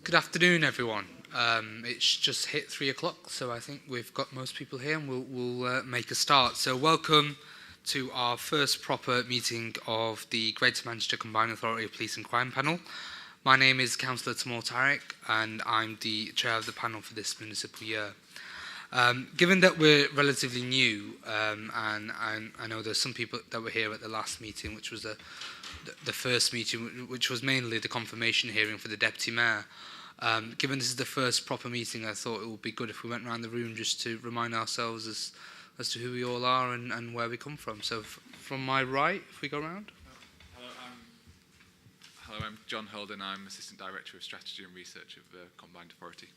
Good afternoon, everyone. It's just hit 3 o'clock, so I think we've got most people here, and we'll make a start. So welcome to our first proper meeting of the Greater Manchester Combined Authority of Police and Crime Panel. My name is Councillor Tamor Tariq, and I'm the chair of the panel for this municipal year. Given that we're relatively new, and I know there's some people that were here at the last meeting, which was the first meeting, which was mainly the confirmation hearing for the Deputy Mayor. Given this is the first proper meeting, I thought it would be good if we went around the room just to remind ourselves as to who we all are and where we come from. So from my right, if we go around. Hello, I'm John Holden. I'm Assistant Director of Strategy and Research of the Combined Authority.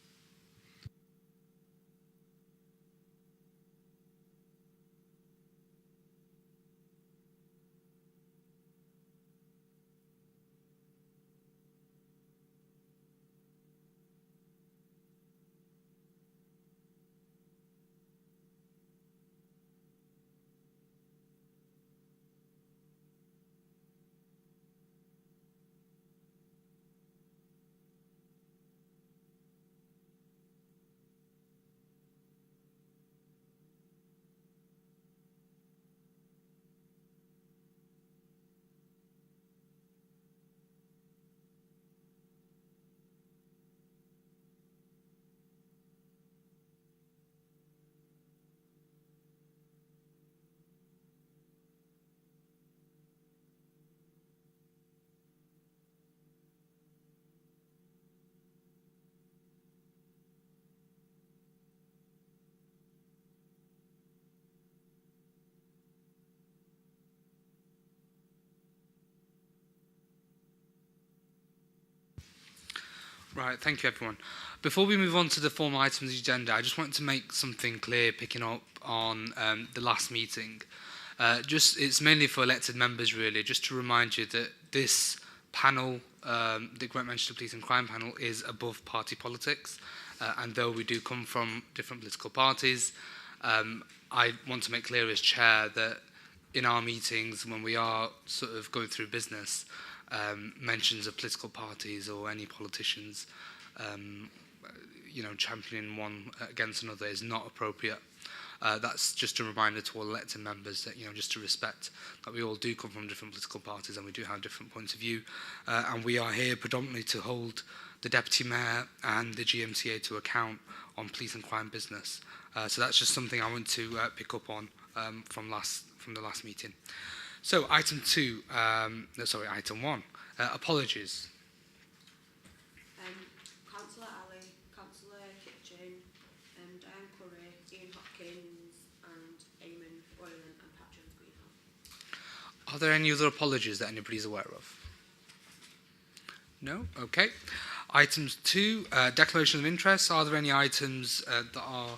Right, thank you everyone. Before we move on to the formal items of the agenda, I just wanted to make something clear picking up on the last meeting. It's mainly for elected members really, just to remind you that this panel, the Greater Manchester Police and Crime Panel, is above party politics. And though we do come from different political parties, I want to make clear as chair that in our meetings, when we are sort of going through business, mentions of political parties or any politicians, championing one against another is not appropriate. That's just a reminder to all elected members that, just to respect that we all do come from different political parties and we do have different points of view. And we are here predominantly to hold the Deputy Mayor and the GMCA to account on police and crime business. So that's just something I want to pick up on from the last meeting. So item one, apologies. Councillor Ali, Councillor Kitchen, Diane Curry, Ian Hopkins and Eamon Boylan and Pat Jones Greenhalgh. Are there any other apologies that anybody's aware of? No? Okay. Items 2, declaration of interest. Are there any items that are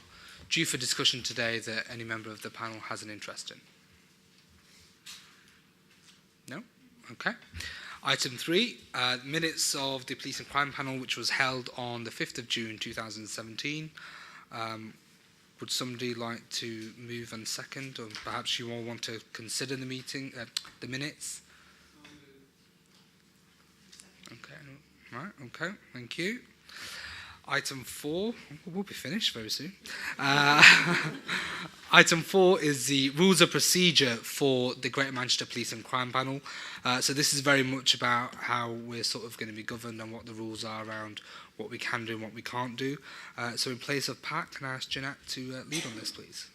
due for discussion today that any member of the panel has an interest in? No? Okay. Item 3, minutes of the Police and Crime Panel, which was held on the 5th of June 2017. Would somebody like to move and second, or perhaps you all want to consider the minutes? Okay. Right. Okay. Thank you. Item 4, we'll be finished very soon. Item 4 is the rules of procedure for the Greater Manchester Police and Crime Panel. So this is very much about how we're sort of going to be governed and what the rules are around what we can do and what we can't do. So in place of Pat, can I ask Jeanette to lead on this, please?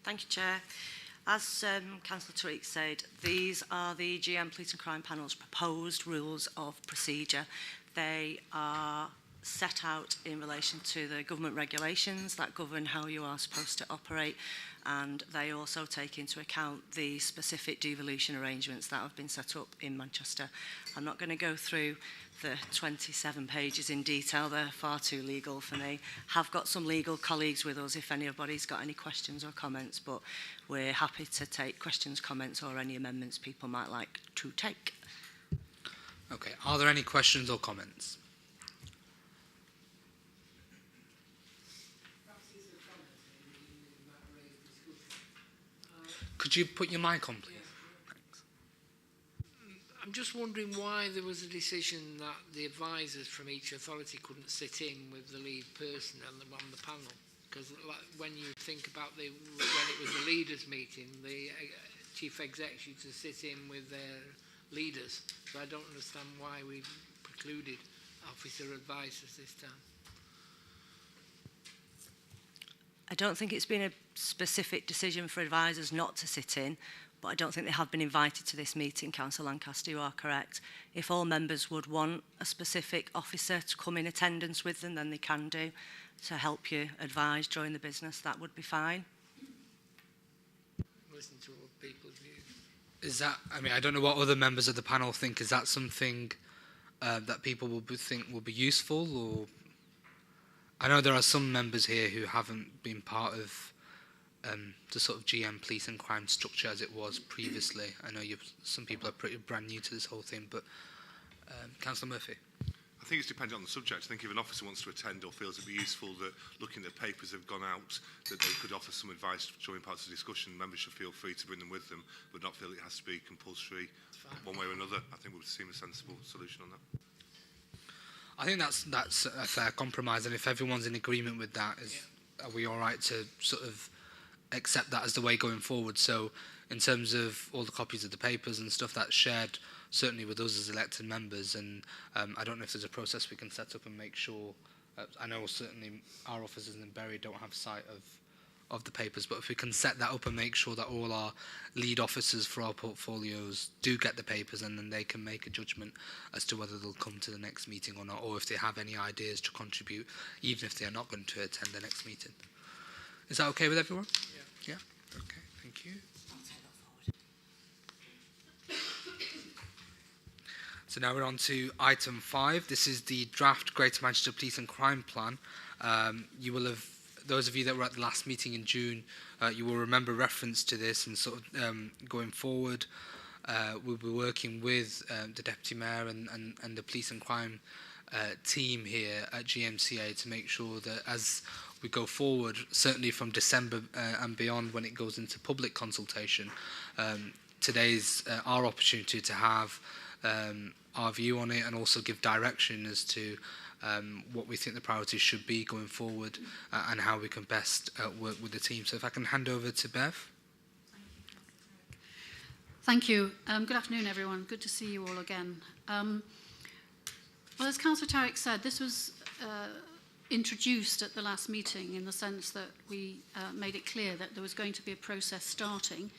Thank you, Chair. As Councillor Tariq said, these are the GM Police and Crime Panel's proposed rules of procedure. They are set out in relation to the government regulations that govern how you are supposed to operate, and they also take into account the specific devolution arrangements that have been set up in Manchester. I'm not going to go through the 27 pages in detail, they're far too legal for me. Have got some legal colleagues with us if anybody's got any questions or comments, but we're happy to take questions, comments or any amendments people might like to take. Okay, are there any questions or comments? Could you put your mic on, please? Thanks. I'm just wondering why there was a decision that the advisors from each authority couldn't sit in with the lead person on the panel. Because when you think about when it was the leaders' meeting, the chief execs used to sit in with their leaders. So I don't understand why we precluded officer advisors this time. I don't think it's been a specific decision for advisors not to sit in, but I don't think they have been invited to this meeting, Councillor Lancaster, you are correct. If all members would want a specific officer to come in attendance with them, then they can do, to help you advise during the business, that would be fine. Listen to other people's views. Is that, I mean, I don't know what other members of the panel think. Is that something that people think will be useful? Or I know there are some members here who haven't been part of the sort of GM police and crime structure as it was previously. I know some people are pretty brand new to this whole thing, but Councillor Murphy. I think it's dependent on the subject. I think if an officer wants to attend or feels it'd be useful that looking at papers have gone out, that they could offer some advice during parts of the discussion, members should feel free to bring them with them, but not feel it has to be compulsory one way or another. I think it would seem a sensible solution on that. I think that's a fair compromise, and if everyone's in agreement with that, are we all right to sort of accept that as the way going forward? So in terms of all the copies of the papers and stuff that's shared, certainly with us as elected members, and I don't know if there's a process we can set up and make sure, I know certainly our officers in Bury don't have sight of the papers, but if we can set that up and make sure that all our lead officers for our portfolios do get the papers, and then they can make a judgment as to whether they'll come to the next meeting or not, or if they have any ideas to contribute, even if they are not going to attend the next meeting. Is that okay with everyone? Yeah? Okay, thank you. So now we're on to item 5. This is the draft Greater Manchester Police and Crime Plan. You will have, those of you that were at the last meeting in June, you will remember reference to this, and sort of going forward, we'll be working with the Deputy Mayor and the Police and Crime team here at GMCA to make sure that as we go forward, certainly from December and beyond when it goes into public consultation, today's our opportunity to have our view on it and also give direction as to what we think the priorities should be going forward and how we can best work with the team. So if I can hand over to Bev. Thank you. Good afternoon, everyone. Good to see you all again. Well, as Councillor Tarek said, this was introduced at the last meeting in the sense that we made it clear that there was going to be a process starting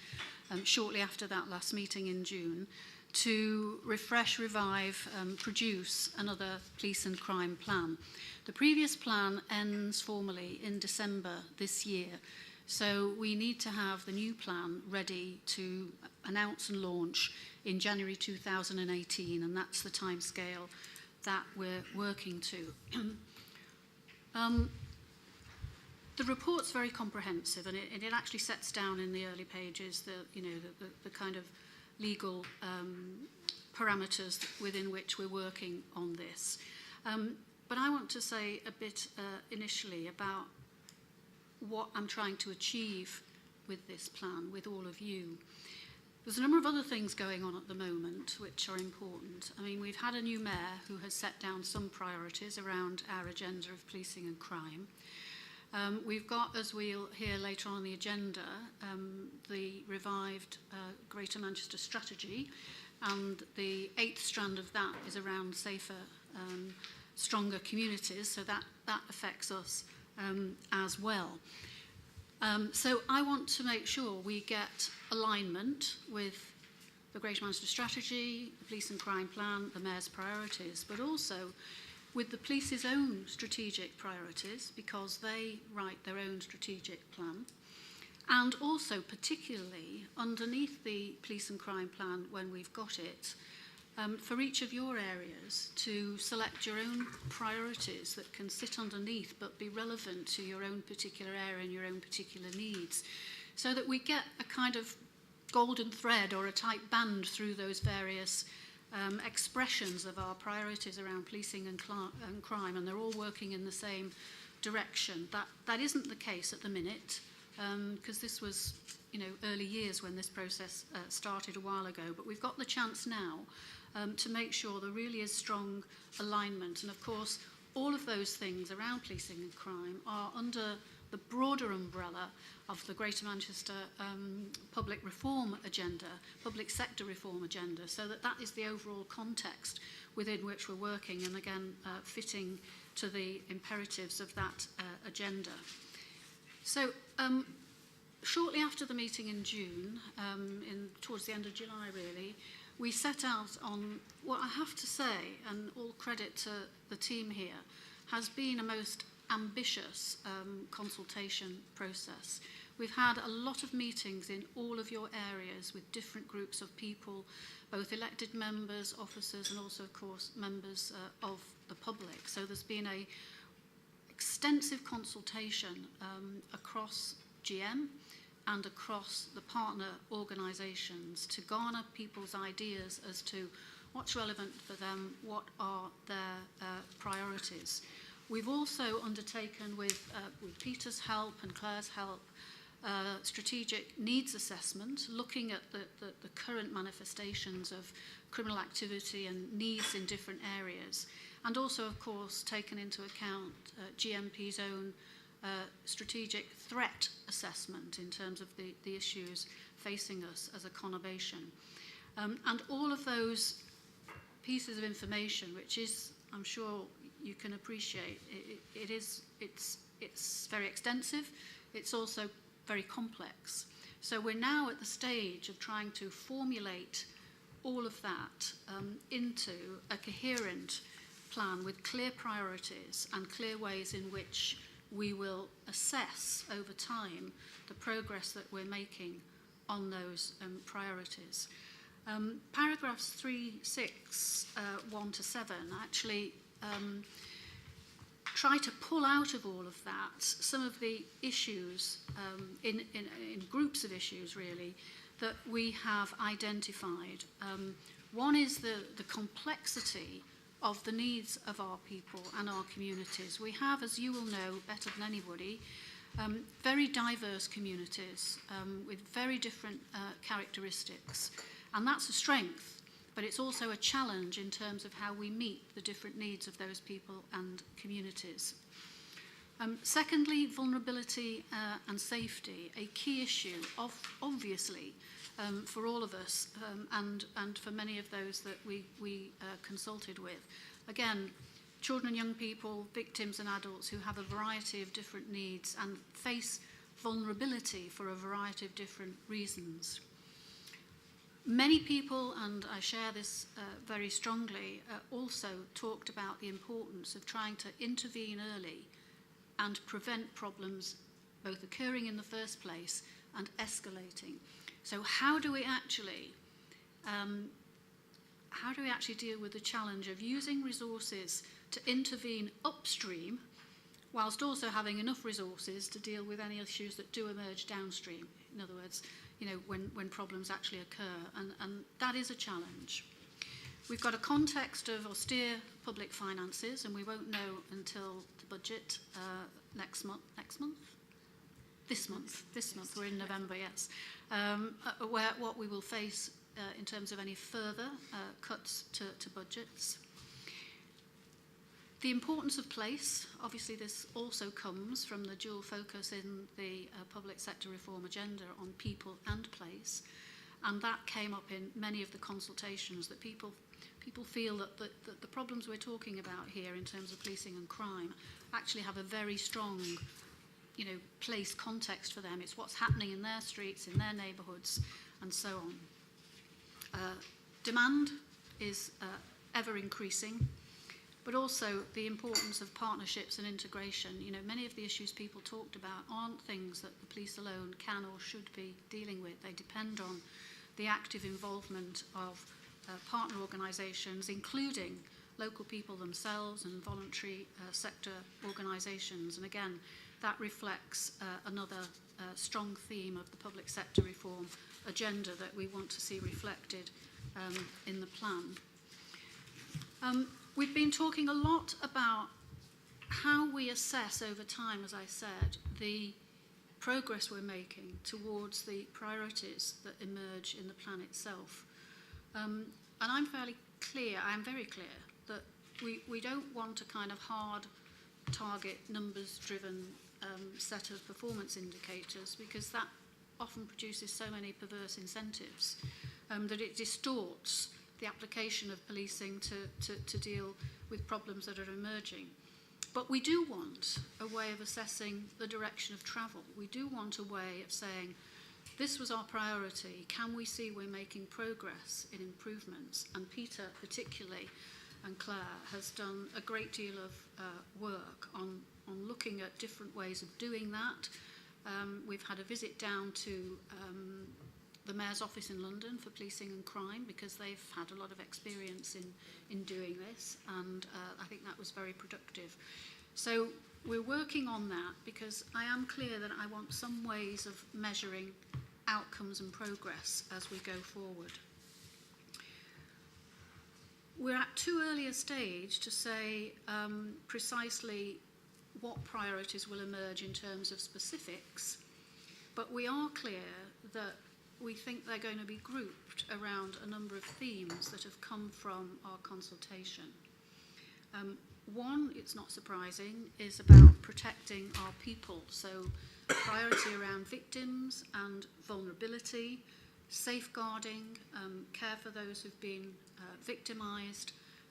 shortly after that last meeting in June to refresh, revive, produce another police and crime plan. The previous plan ends formally in December this year, so we need to have the new plan ready to announce and launch in January 2018, and that's the timescale that we're working to. The report's very comprehensive, and it actually sets down in the early pages the kind of legal parameters within which we're working on this. But I want to say a bit initially about what I'm trying to achieve with this plan, with all of you. There's a number of other things going on at the moment which are important. I mean, we've had a new mayor who has set down some priorities around our agenda of policing and crime. We've got, as we'll hear later on the agenda, the revived Greater Manchester strategy, and the 8th strand of that is around safer, stronger communities, so that affects us as well. So I want to make sure we get alignment with the Greater Manchester strategy, the police and crime plan, the Mayor's priorities, but also with the police's own strategic priorities, because they write their own strategic plan, and also particularly underneath the police and crime plan when we've got it, for each of your areas to select your own priorities that can sit underneath but be relevant to your own particular area and your own particular needs, so that we get a kind of golden thread or a tight band through those various expressions of our priorities around policing and crime, and they're all working in the same direction. That isn't the case at the minute, because this was early years when this process started a while ago, but we've got the chance now to make sure there really is strong alignment. And of course, all of those things around policing and crime are under the broader umbrella of the Greater Manchester public reform agenda, public sector reform agenda, so that is the overall context within which we're working, and again, fitting to the imperatives of that agenda. So, shortly after the meeting in June, towards the end of July really, we set out on what I have to say, and all credit to the team here, has been a most ambitious consultation process. We've had a lot of meetings in all of your areas with different groups of people, both elected members, officers, and also, of course, members of the public. So there's been a extensive consultation across GM and across the partner organisations to garner people's ideas as to what's relevant for them, what are their priorities. We've also undertaken, with Peter's help and Claire's help, strategic needs assessment, looking at the current manifestations of criminal activity and needs in different areas, and also, of course, taken into account GMP's own strategic threat assessment in terms of the issues facing us as a conurbation. And all of those pieces of information, which is, I'm sure you can appreciate, it's very extensive, it's also very complex. So we're now at the stage of trying to formulate all of that into a coherent plan with clear priorities and clear ways in which we will assess over time the progress that we're making on those priorities. Paragraphs 3, 6, 1 to 7 actually try to pull out of all of that some of the issues in groups of issues really that we have identified. One is the complexity of the needs of our people and our communities. We have, as you will know better than anybody, very diverse communities with very different characteristics, and that's a strength, but it's also a challenge in terms of how we meet the different needs of those people and communities. Secondly, vulnerability and safety, a key issue, obviously, for all of us and for many of those that we consulted with. Again, children and young people, victims and adults who have a variety of different needs and face vulnerability for a variety of different reasons. Many people, and I share this very strongly, also talked about the importance of trying to intervene early and prevent problems both occurring in the first place and escalating. So how do we actually deal with the challenge of using resources to intervene upstream whilst also having enough resources to deal with any issues that do emerge downstream? In other words, when problems actually occur, and that is a challenge. We've got a context of austere public finances, and we won't know until the budget next month. This month, we're in November, yes. What we will face in terms of any further cuts to budgets. The importance of place, obviously this also comes from the dual focus in the public sector reform agenda on people and place, and that came up in many of the consultations, that people feel that the problems we're talking about here in terms of policing and crime actually have a very strong place context for them. It's what's happening in their streets, in their neighbourhoods, and so on. Demand is ever increasing, but also the importance of partnerships and integration. Many of the issues people talked about aren't things that the police alone can or should be dealing with. They depend on the active involvement of partner organisations, including local people themselves and voluntary sector organisations. And again, that reflects another strong theme of the public sector reform agenda that we want to see reflected in the plan. We've been talking a lot about how we assess over time, as I said, the progress we're making towards the priorities that emerge in the plan itself. And I'm very clear that we don't want a kind of hard target numbers-driven set of performance indicators, because that often produces so many perverse incentives that it distorts the application of policing to deal with problems that are emerging. But we do want a way of assessing the direction of travel. We do want a way of saying, this was our priority, can we see we're making progress in improvements? And Peter particularly, and Claire, has done a great deal of work on looking at different ways of doing that. We've had a visit down to the Mayor's office in London for policing and crime, because they've had a lot of experience in doing this, and I think that was very productive. So we're working on that, because I am clear that I want some ways of measuring outcomes and progress as we go forward. We're at too early a stage to say precisely what priorities will emerge in terms of specifics, but we are clear that we think they're going to be grouped around a number of themes that have come from our consultation. One, it's not surprising, is about protecting our people. So priority around victims and vulnerability, safeguarding, care for those who've been victimised,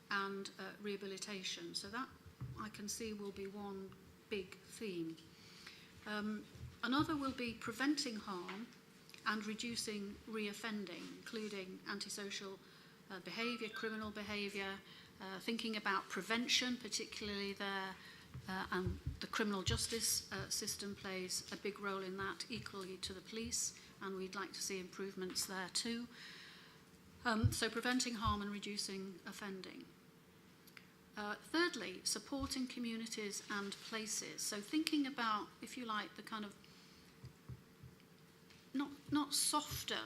and rehabilitation. So that, I can see, will be one big theme. Another will be preventing harm and reducing reoffending, including antisocial behaviour, criminal behaviour, thinking about prevention, particularly there, and the criminal justice system plays a big role in that, equally to the police, and we'd like to see improvements there too. So preventing harm and reducing offending. Thirdly, supporting communities and places. So thinking about, if you like, the kind of not softer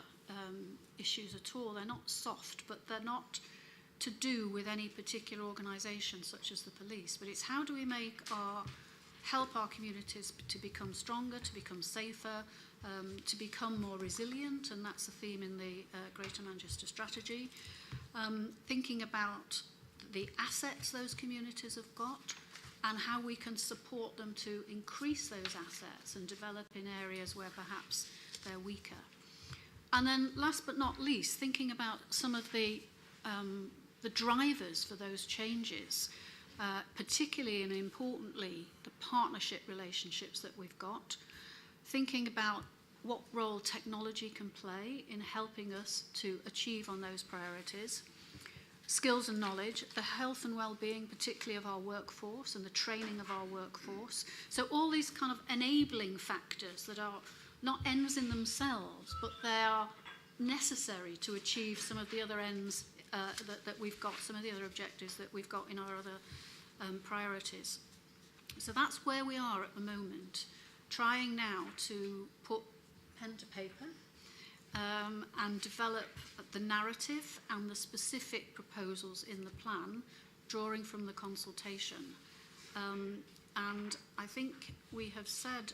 issues at all. They're not soft, but they're not to do with any particular organisation such as the police. But it's how do we help our communities to become stronger, to become safer, to become more resilient, and that's a theme in the Greater Manchester Strategy. Thinking about the assets those communities have got and how we can support them to increase those assets and develop in areas where perhaps they're weaker. And then last but not least, thinking about some of the drivers for those changes, particularly and importantly, the partnership relationships that we've got, thinking about what role technology can play in helping us to achieve on those priorities, skills and knowledge, the health and well-being, particularly of our workforce and the training of our workforce. So all these kind of enabling factors that are not ends in themselves, but they are necessary to achieve some of the other ends that we've got, some of the other objectives that we've got in our other priorities. So that's where we are at the moment, trying now to put pen to paper and develop the narrative and the specific proposals in the plan, drawing from the consultation. And I think we have said,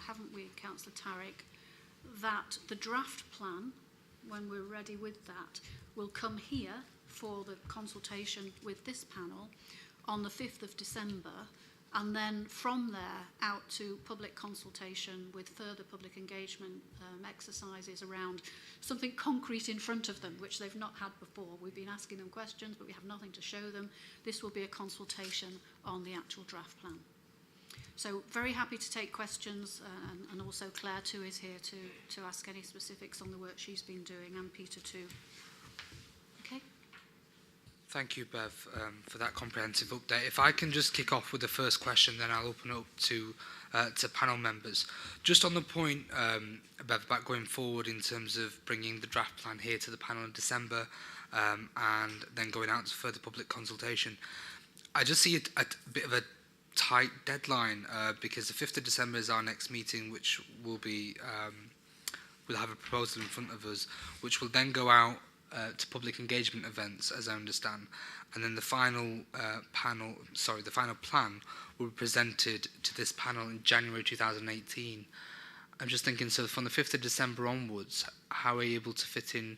haven't we, Councillor Tarrick, that the draft plan, when we're ready with that, will come here for the consultation with this panel on the 5th of December, and then from there out to public consultation with further public engagement exercises around something concrete in front of them, which they've not had before. We've been asking them questions, but we have nothing to show them. This will be a consultation on the actual draft plan. So very happy to take questions, and also Claire too is here to ask any specifics on the work she's been doing, and Peter too. Okay. Thank you, Bev, for that comprehensive update. If I can just kick off with the first question, then I'll open up to panel members. Just on the point, Bev, about going forward in terms of bringing the draft plan here to the panel in December and then going out to further public consultation, I just see it at a bit of a tight deadline because the 5th of December is our next meeting, which will be, we'll have a proposal in front of us, which will then go out to public engagement events, as I understand, and then the final the final plan will be presented to this panel in January 2018. I'm just thinking, so from the 5th of December onwards, how are you able to fit in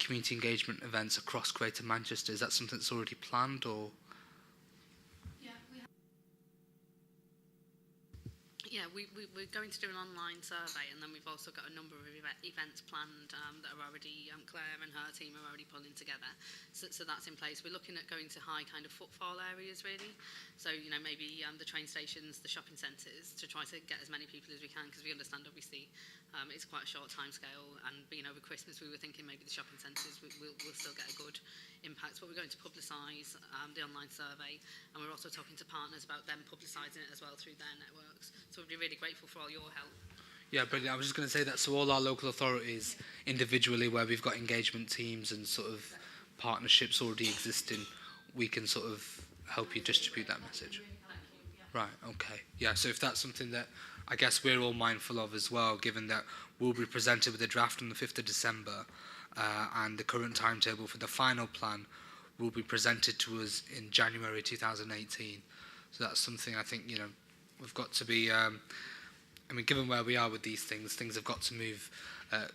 community engagement events across Greater Manchester? Is that something that's already planned, or? Yeah, we're going to do an online survey, and then we've also got a number of events planned that are already, Claire and her team are already pulling together. So that's in place. We're looking at going to high kind of footfall areas, really. So, you know, maybe the train stations, the shopping centres, to try to get as many people as we can, because we understand, obviously, it's quite a short time scale, and being over Christmas, we were thinking maybe the shopping centres we'll still get a good impact. But we're going to publicise the online survey, and we're also talking to partners about them publicising it as well through their networks. So we'd be really grateful for all your help. Yeah, brilliant. I was just going to say that, so all our local authorities individually, where we've got engagement teams and sort of partnerships already existing, we can sort of help you distribute that message. Right, okay. Yeah, so if that's something that I guess we're all mindful of as well, given that we'll be presented with a draft on the 5th of December, and the current timetable for the final plan will be presented to us in January 2018. So that's something I think, you know, we've got to be, I mean, given where we are with these things have got to move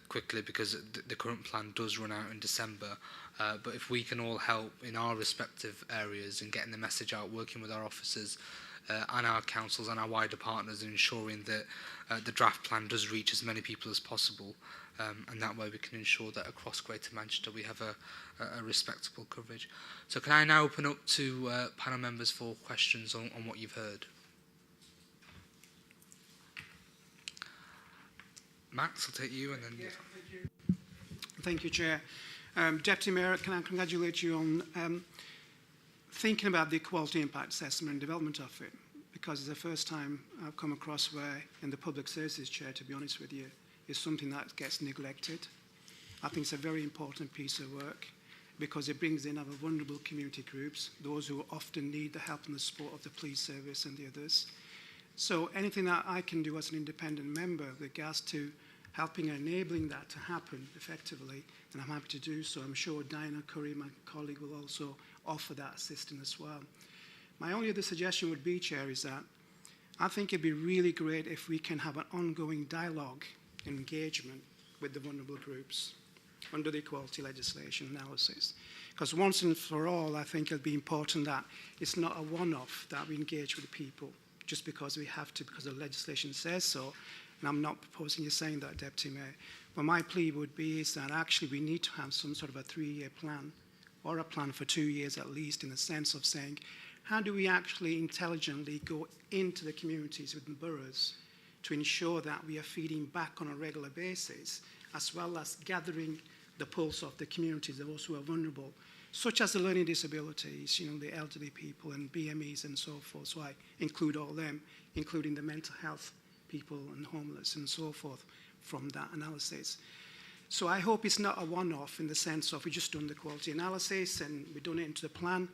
quickly, because the current plan does run out in December. But if we can all help in our respective areas in getting the message out, working with our officers and our councils and our wider partners, and ensuring that the draft plan does reach as many people as possible, and that way we can ensure that across Greater Manchester we have a respectable coverage. So can I now open up to panel members for questions on what you've heard? Max, I'll take you, and then... Yeah, thank you, Chair. Deputy Mayor, can I congratulate you on thinking about the quality impact assessment and development of it, because it's the first time I've come across where, in the Public Services Chair, to be honest with you, is something that gets neglected. I think it's a very important piece of work, because it brings in our vulnerable community groups, those who often need the help and the support of the police service and the others. So anything that I can do as an independent member with regards to helping and enabling that to happen effectively, then I'm happy to do so. I'm sure Diana Curry, my colleague, will also offer that assistance as well. My only other suggestion would be, Chair, is that I think it'd be really great if we can have an ongoing dialogue and engagement with the vulnerable groups under the equality legislation analysis. Because once and for all, I think it'll be important that it's not a one-off that we engage with people just because we have to, because the legislation says so. And I'm not proposing you saying that, Deputy Mayor. But my plea would be is that actually we need to have some sort of a 3-year plan, or a plan for 2 years at least, in the sense of saying, how do we actually intelligently go into the communities within boroughs to ensure that we are feeding back on a regular basis, as well as gathering the pulse of the communities, those who are vulnerable, such as the learning disabilities, you know, the elderly people and BMEs and so forth. So I include all them, including the mental health people and homeless and so forth from that analysis. So I hope it's not a one-off in the sense of we just done the quality analysis and we've done it into the plan,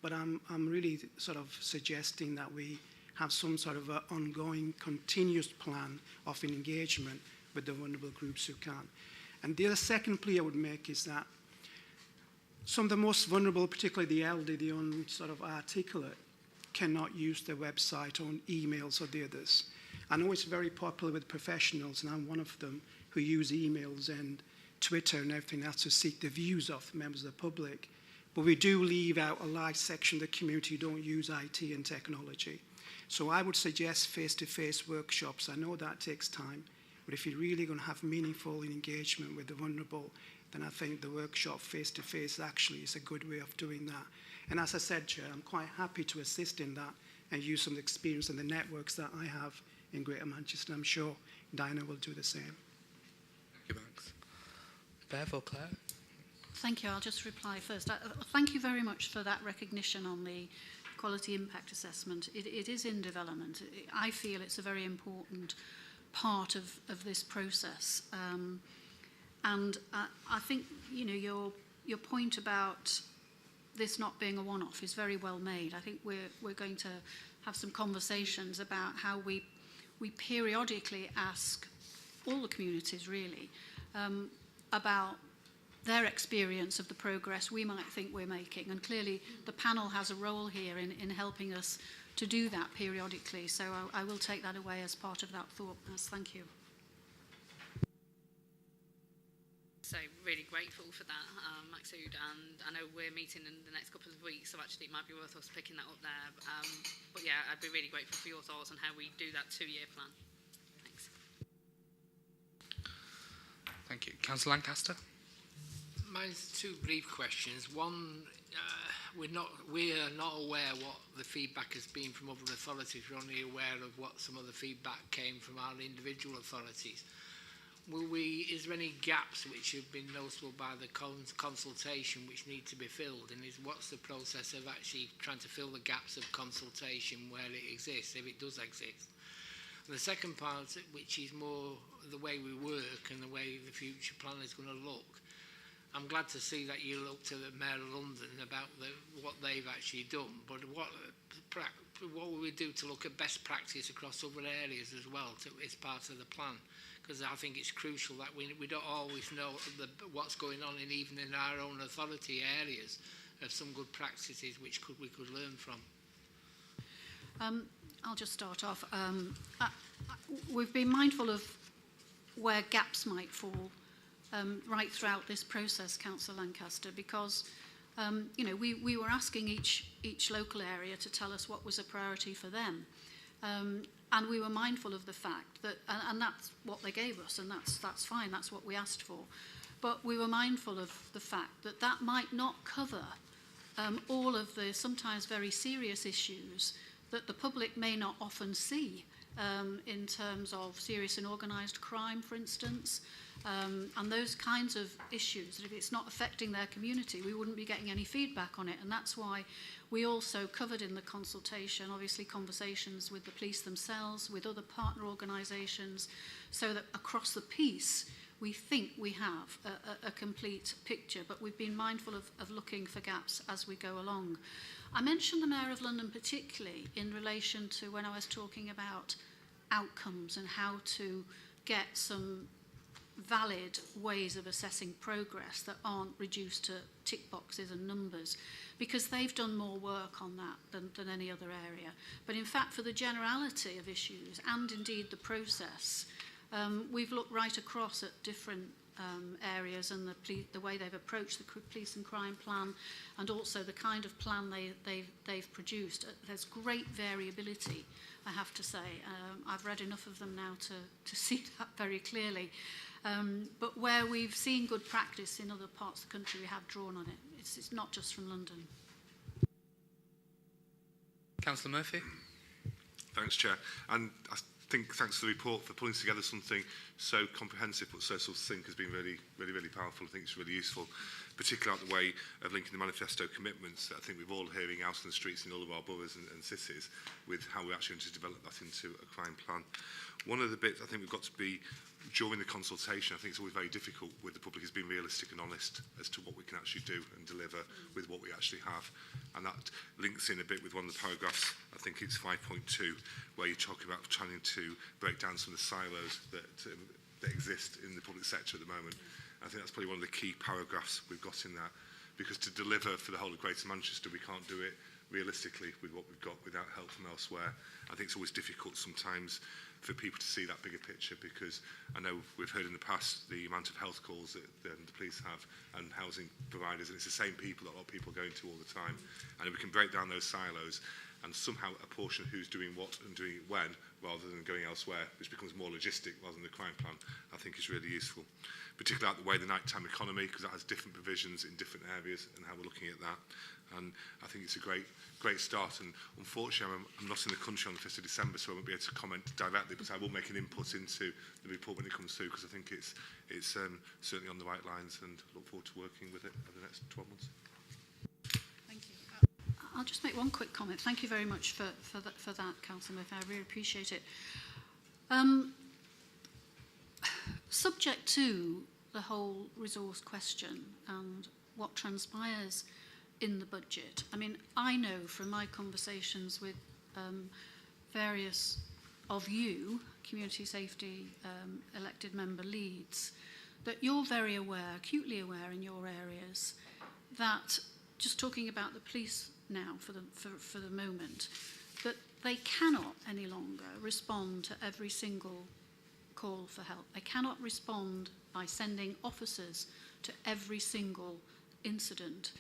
but I'm really sort of suggesting that we have some sort of an ongoing, continuous plan of engagement with the vulnerable groups who can. And the other second plea I would make is that some of the most vulnerable, particularly the elderly, the sort of articulate, cannot use their website or emails or the others. I know it's very popular with professionals, and I'm one of them, who use emails and Twitter and everything else to seek the views of members of the public. But we do leave out a large section of the community who don't use IT and technology. So I would suggest face-to-face workshops. I know that takes time, but if you're really going to have meaningful engagement with the vulnerable, then I think the workshop face-to-face actually is a good way of doing that. And as I said, Chair, I'm quite happy to assist in that and use some experience and the networks that I have in Greater Manchester. I'm sure Dinah will do the same. Thank you, Max. Bev or Claire? Thank you. I'll just reply first. Thank you very much for that recognition on the quality impact assessment. It is in development. I feel it's a very important part of this process. And I think, you know, your point about this not being a one-off is very well made. I think we're going to have some conversations about how we periodically ask all the communities, really, about their experience of the progress we might think we're making. And clearly, the panel has a role here in helping us to do that periodically. So I will take that away as part of that thought. Thank you. So really grateful for that, Maksud, and I know we're meeting in the next couple of weeks, so actually it might be worth us picking that up there. But yeah, I'd be really grateful for your thoughts on how we do that 2-year plan. Thanks. Thank you. Councillor Lancaster? Mine's 2 brief questions. One, we are not aware what the feedback has been from other authorities. We're only aware of what some of the feedback came from our individual authorities. Is there any gaps which have been noticeable by the consultation which need to be filled? And what's the process of actually trying to fill the gaps of consultation where it exists, if it does exist? And the second part, which is more the way we work and the way the future plan is going to look, I'm glad to see that you looked to the Mayor of London about what they've actually done, but what will we do to look at best practice across other areas as well as part of the plan? Because I think it's crucial that we don't always know what's going on even in our own authority areas of some good practices which we could learn from. I'll just start off. We've been mindful of where gaps might fall right throughout this process, Councillor Lancaster, because we were asking each local area to tell us what was a priority for them. And we were mindful of the fact that, and that's what they gave us, and that's fine, that's what we asked for. But we were mindful of the fact that that might not cover all of the sometimes very serious issues that the public may not often see in terms of serious and organised crime, for instance, and those kinds of issues, that if it's not affecting their community, we wouldn't be getting any feedback on it. And that's why we also covered in the consultation, obviously, conversations with the police themselves, with other partner organisations, so that across the piece, we think we have a complete picture, but we've been mindful of looking for gaps as we go along. I mentioned the Mayor of London particularly in relation to when I was talking about outcomes and how to get some valid ways of assessing progress that aren't reduced to tick boxes and numbers, because they've done more work on that than any other area. But in fact, for the generality of issues and indeed the process, we've looked right across at different areas and the way they've approached the police and crime plan, and also the kind of plan they've produced. There's great variability, I have to say. I've read enough of them now to see that very clearly. But where we've seen good practice in other parts of the country, we have drawn on it. It's not just from London. Councillor Murphy. Thanks, Chair. And I think thanks to the report for pulling together something so comprehensive but so succinct has been really powerful. I think it's really useful, particularly out the way of linking the manifesto commitments that I think we're all hearing out in the streets in all of our boroughs and cities with how we're actually going to develop that into a crime plan. One of the bits I think we've got to be, during the consultation, I think it's always very difficult with the public, is being realistic and honest as to what we can actually do and deliver with what we actually have. And that links in a bit with one of the paragraphs, I think it's 5.2, where you talk about trying to break down some of the silos that exist in the public sector at the moment. I think that's probably one of the key paragraphs we've got in that, because to deliver for the whole of Greater Manchester, we can't do it realistically with what we've got without help from elsewhere. I think it's always difficult sometimes for people to see that bigger picture, because I know we've heard in the past the amount of health calls that the police have and housing providers, and it's the same people that a lot of people are going to all the time. And if we can break down those silos and somehow apportion who's doing what and doing it when, rather than going elsewhere, which becomes more logistic rather than the crime plan, I think is really useful. Particularly out the way the nighttime economy, because that has different provisions in different areas and how we're looking at that. And I think it's a great start. And unfortunately, I'm not in the country on the 1st of December, so I won't be able to comment directly, but I will make an input into the report when it comes through, because I think it's certainly on the right lines, and look forward to working with it over the next 12 months. Thank you. I'll just make one quick comment. Thank you very much for that, Councillor Murphy. I really appreciate it. Subject to the whole resource question and what transpires in the budget, I mean, I know from my conversations with various of you, community safety elected member leads, that you're very aware, acutely aware in your areas, that, just talking about the police now for the moment, that they cannot any longer respond to every single call for help. They cannot respond by sending officers to every single incident.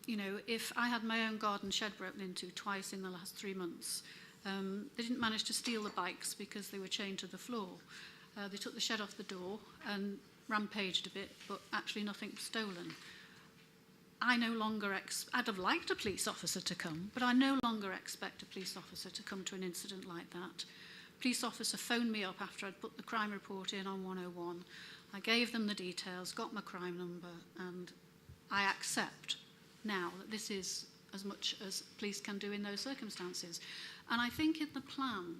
You know, if I had my own garden shed broken into twice in the last 3 months, they didn't manage to steal the bikes because they were chained to the floor. They took the shed off the door and rampaged a bit, but actually nothing was stolen. I no longer I'd have liked a police officer to come, but I no longer expect a police officer to come to an incident like that. Police officer phoned me up after I'd put the crime report in on 101. I gave them the details, got my crime number, and I accept now that this is as much as police can do in those circumstances. And I think in the plan,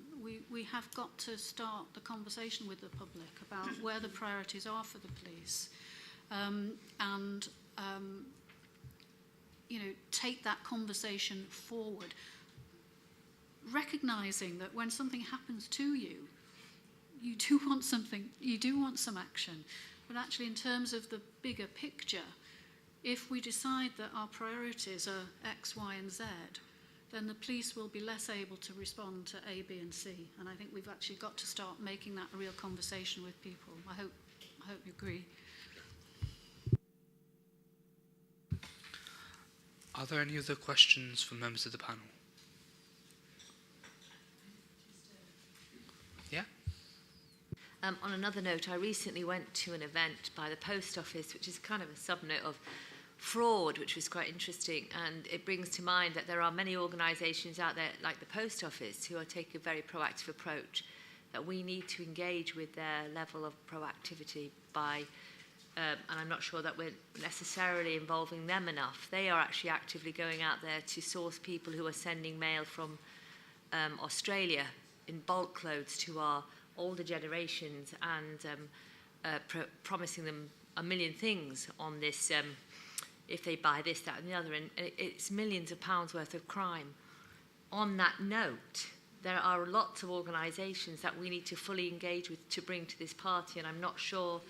we have got to start the conversation with the public about where the priorities are for the police, you know, take that conversation forward, recognising that when something happens to you, you do want something, you do want some action. But actually, in terms of the bigger picture, if we decide that our priorities are X, Y, and Z, then the police will be less able to respond to A, B, and C. And I think we've actually got to start making that a real conversation with people. I hope you agree. Are there any other questions from members of the panel? Yeah? On another note, I recently went to an event by the post office, which is kind of a sub-note of fraud, which was quite interesting, and it brings to mind that there are many organisations out there, like the post office, who are taking a very proactive approach, that we need to engage with their level of proactivity by and I'm not sure that we're necessarily involving them enough. They are actually actively going out there to source people who are sending mail from Australia in bulk loads to our older generations and promising them a million things on this, if they buy this, that and the other. And it's millions of pounds worth of crime. On that note, there are lots of organisations that we need to fully engage with to bring to this party, and I'm not sure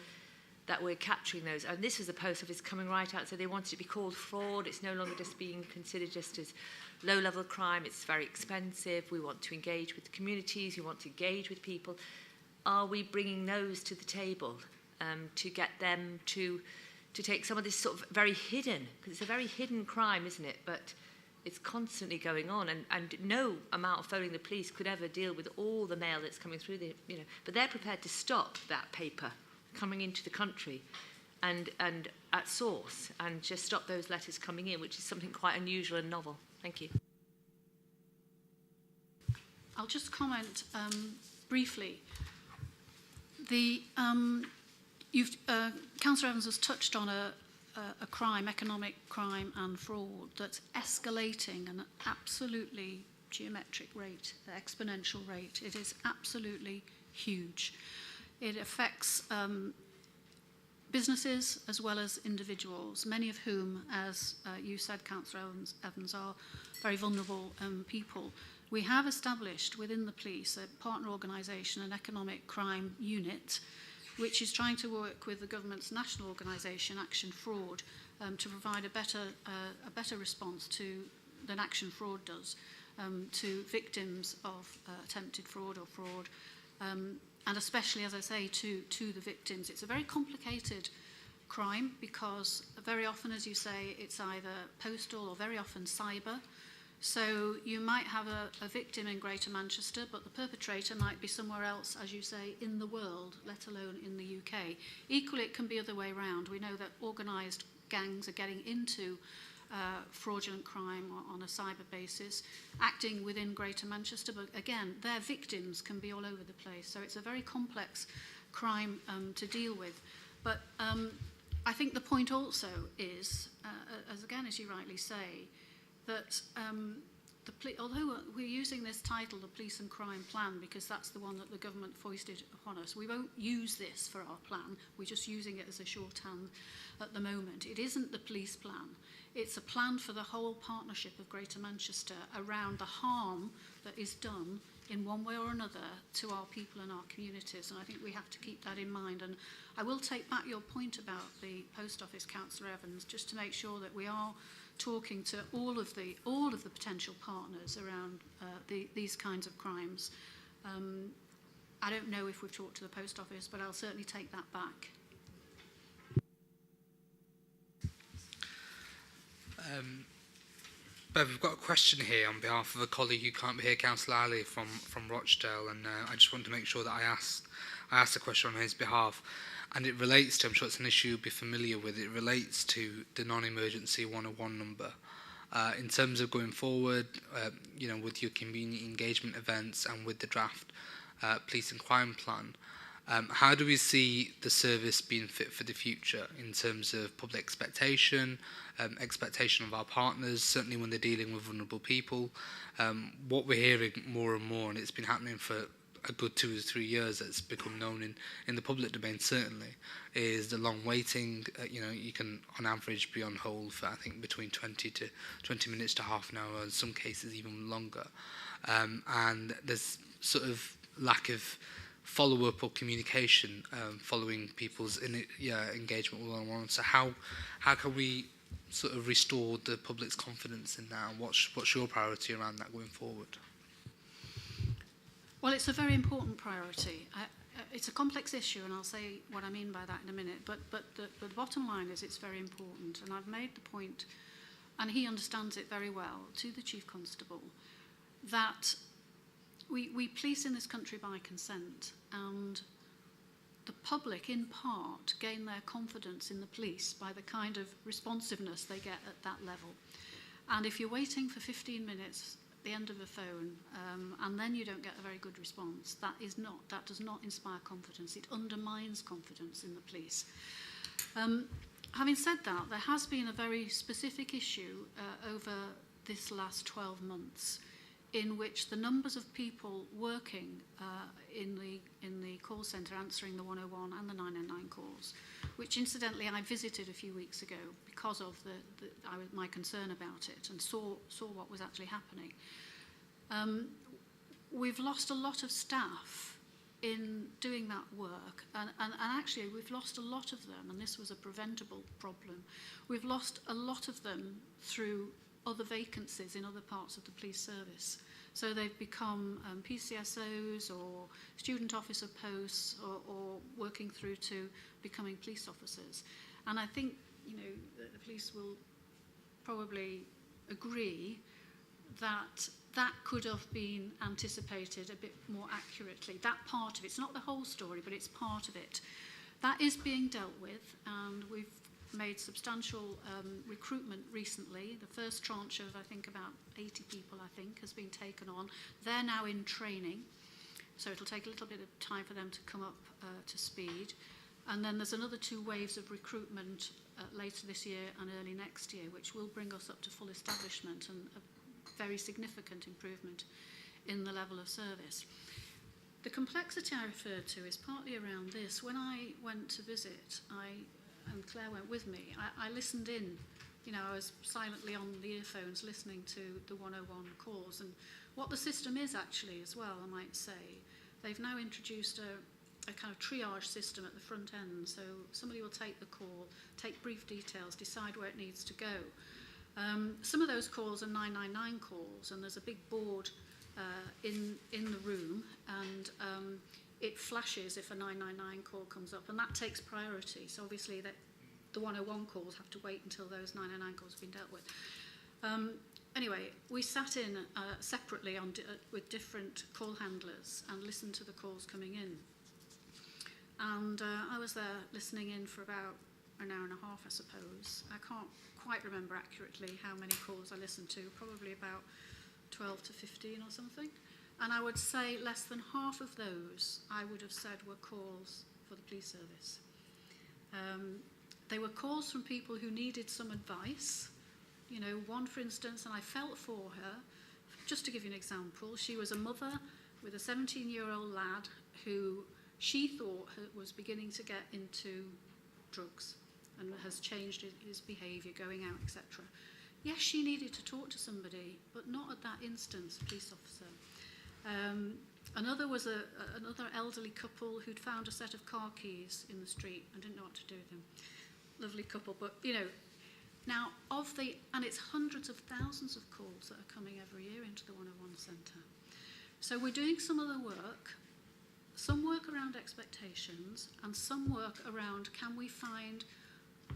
that we're capturing those. And this was the post office coming right out, so they wanted it to be called fraud. It's no longer just being considered just as low-level crime. It's very expensive. We want to engage with the communities. We want to engage with people. Are we bringing those to the table to get them to take some of this sort of very hidden, because it's a very hidden crime, isn't it? But it's constantly going on, and no amount of phoning the police could ever deal with all the mail that's coming through, but they're prepared to stop that paper coming into the country and at source and just stop those letters coming in, which is something quite unusual and novel. Thank you. I'll just comment briefly. Councillor Evans has touched on a crime, economic crime and fraud, that's escalating at an absolutely geometric rate, exponential rate. It is absolutely huge. It affects businesses as well as individuals, many of whom, as you said, Councillor Evans, are very vulnerable people. We have established within the police a partner organisation, an economic crime unit, which is trying to work with the government's national organisation, Action Fraud, to provide a better response than Action Fraud does to victims of attempted fraud or fraud. And especially, as I say, to the victims. It's a very complicated crime because very often, as you say, it's either postal or very often cyber. So you might have a victim in Greater Manchester, but the perpetrator might be somewhere else, as you say, in the world, let alone in the UK. Equally, it can be the other way around. We know that organised gangs are getting into fraudulent crime on a cyber basis, acting within Greater Manchester, but again, their victims can be all over the place. So it's a very complex crime to deal with. But I think the point also is, as you rightly say, that although we're using this title, the Police and Crime Plan, because that's the one that the government foisted upon us, we won't use this for our plan. We're just using it as a shorthand at the moment. It isn't the police plan. It's a plan for the whole partnership of Greater Manchester around the harm that is done in one way or another to our people and our communities, and I think we have to keep that in mind. And I will take back your point about the post office, Councillor Evans, just to make sure that we are talking to all of the potential partners around these kinds of crimes. I don't know if we've talked to the post office, but I'll certainly take that back. Bev, we've got a question here on behalf of a colleague who can't be here, Councillor Ali from Rochdale, and I just want to make sure that I asked a question on his behalf, and it relates to, I'm sure it's an issue you'll be familiar with, it relates to the non-emergency 101 number. In terms of going forward, with your community engagement events and with the draft police and crime plan, how do we see the service being fit for the future in terms of public expectation, expectation of our partners, certainly when they're dealing with vulnerable people? What we're hearing more and more, and it's been happening for a good 2 or 3 years, that's become known in the public domain certainly, is the long waiting. You can on average be on hold for I think between 20 minutes to half an hour, in some cases even longer, and there's sort of lack of follow-up or communication following people's engagement with one-on-one. So how can we sort of restore the public's confidence in that, and what's your priority around that going forward? Well, it's a very important priority. It's a complex issue, and I'll say what I mean by that in a minute, but the bottom line is it's very important, and I've made the point, and he understands it very well, to the Chief Constable, that we police in this country by consent, and the public, in part, gain their confidence in the police by the kind of responsiveness they get at that level. And if you're waiting for 15 minutes at the end of a phone, and then you don't get a very good response, that does not inspire confidence. It undermines confidence in the police. Having said that, there has been a very specific issue over this last 12 months in which the numbers of people working in the call centre answering the 101 and the 999 calls, which incidentally I visited a few weeks ago because of my concern about it, and saw what was actually happening. We've lost a lot of staff in doing that work, and actually we've lost a lot of them, and this was a preventable problem. We've lost a lot of them through other vacancies in other parts of the police service. So they've become PCSOs or student officer posts, or working through to becoming police officers. And I think that the police will probably agree that that could have been anticipated a bit more accurately. That part of it, it's not the whole story, but it's part of it. That is being dealt with, and we've made substantial recruitment recently. The first tranche of, I think, about 80 people, has been taken on. They're now in training, so it'll take a little bit of time for them to come up to speed. And then there's another 2 waves of recruitment later this year and early next year, which will bring us up to full establishment and a very significant improvement in the level of service. The complexity I referred to is partly around this. When I went to visit, and Claire went with me, I listened in. I was silently on the earphones listening to the 101 calls. And what the system is actually as well, I might say, they've now introduced a kind of triage system at the front end. So somebody will take the call, take brief details, decide where it needs to go. Some of those calls are 999 calls, and there's a big board in the room, and it flashes if a 999 call comes up, and that takes priority. So obviously the 101 calls have to wait until those 999 calls have been dealt with. Anyway, we sat in separately with different call handlers and listened to the calls coming in. And I was there listening in for about an hour and a half, I suppose. I can't quite remember accurately how many calls I listened to, probably about 12 to 15 or something. And I would say less than half of those, I would have said, were calls for the police service. They were calls from people who needed some advice. One, for instance, and I felt for her, just to give you an example, she was a mother with a 17-year-old lad who she thought was beginning to get into drugs and has changed his behaviour, going out, etc. Yes, she needed to talk to somebody, but not at that instance, a police officer. Another was another elderly couple who'd found a set of car keys in the street and didn't know what to do with them. Lovely couple, but now and it's hundreds of thousands of calls that are coming every year into the 101 centre. So we're doing some of the work, some work around expectations and some work around can we find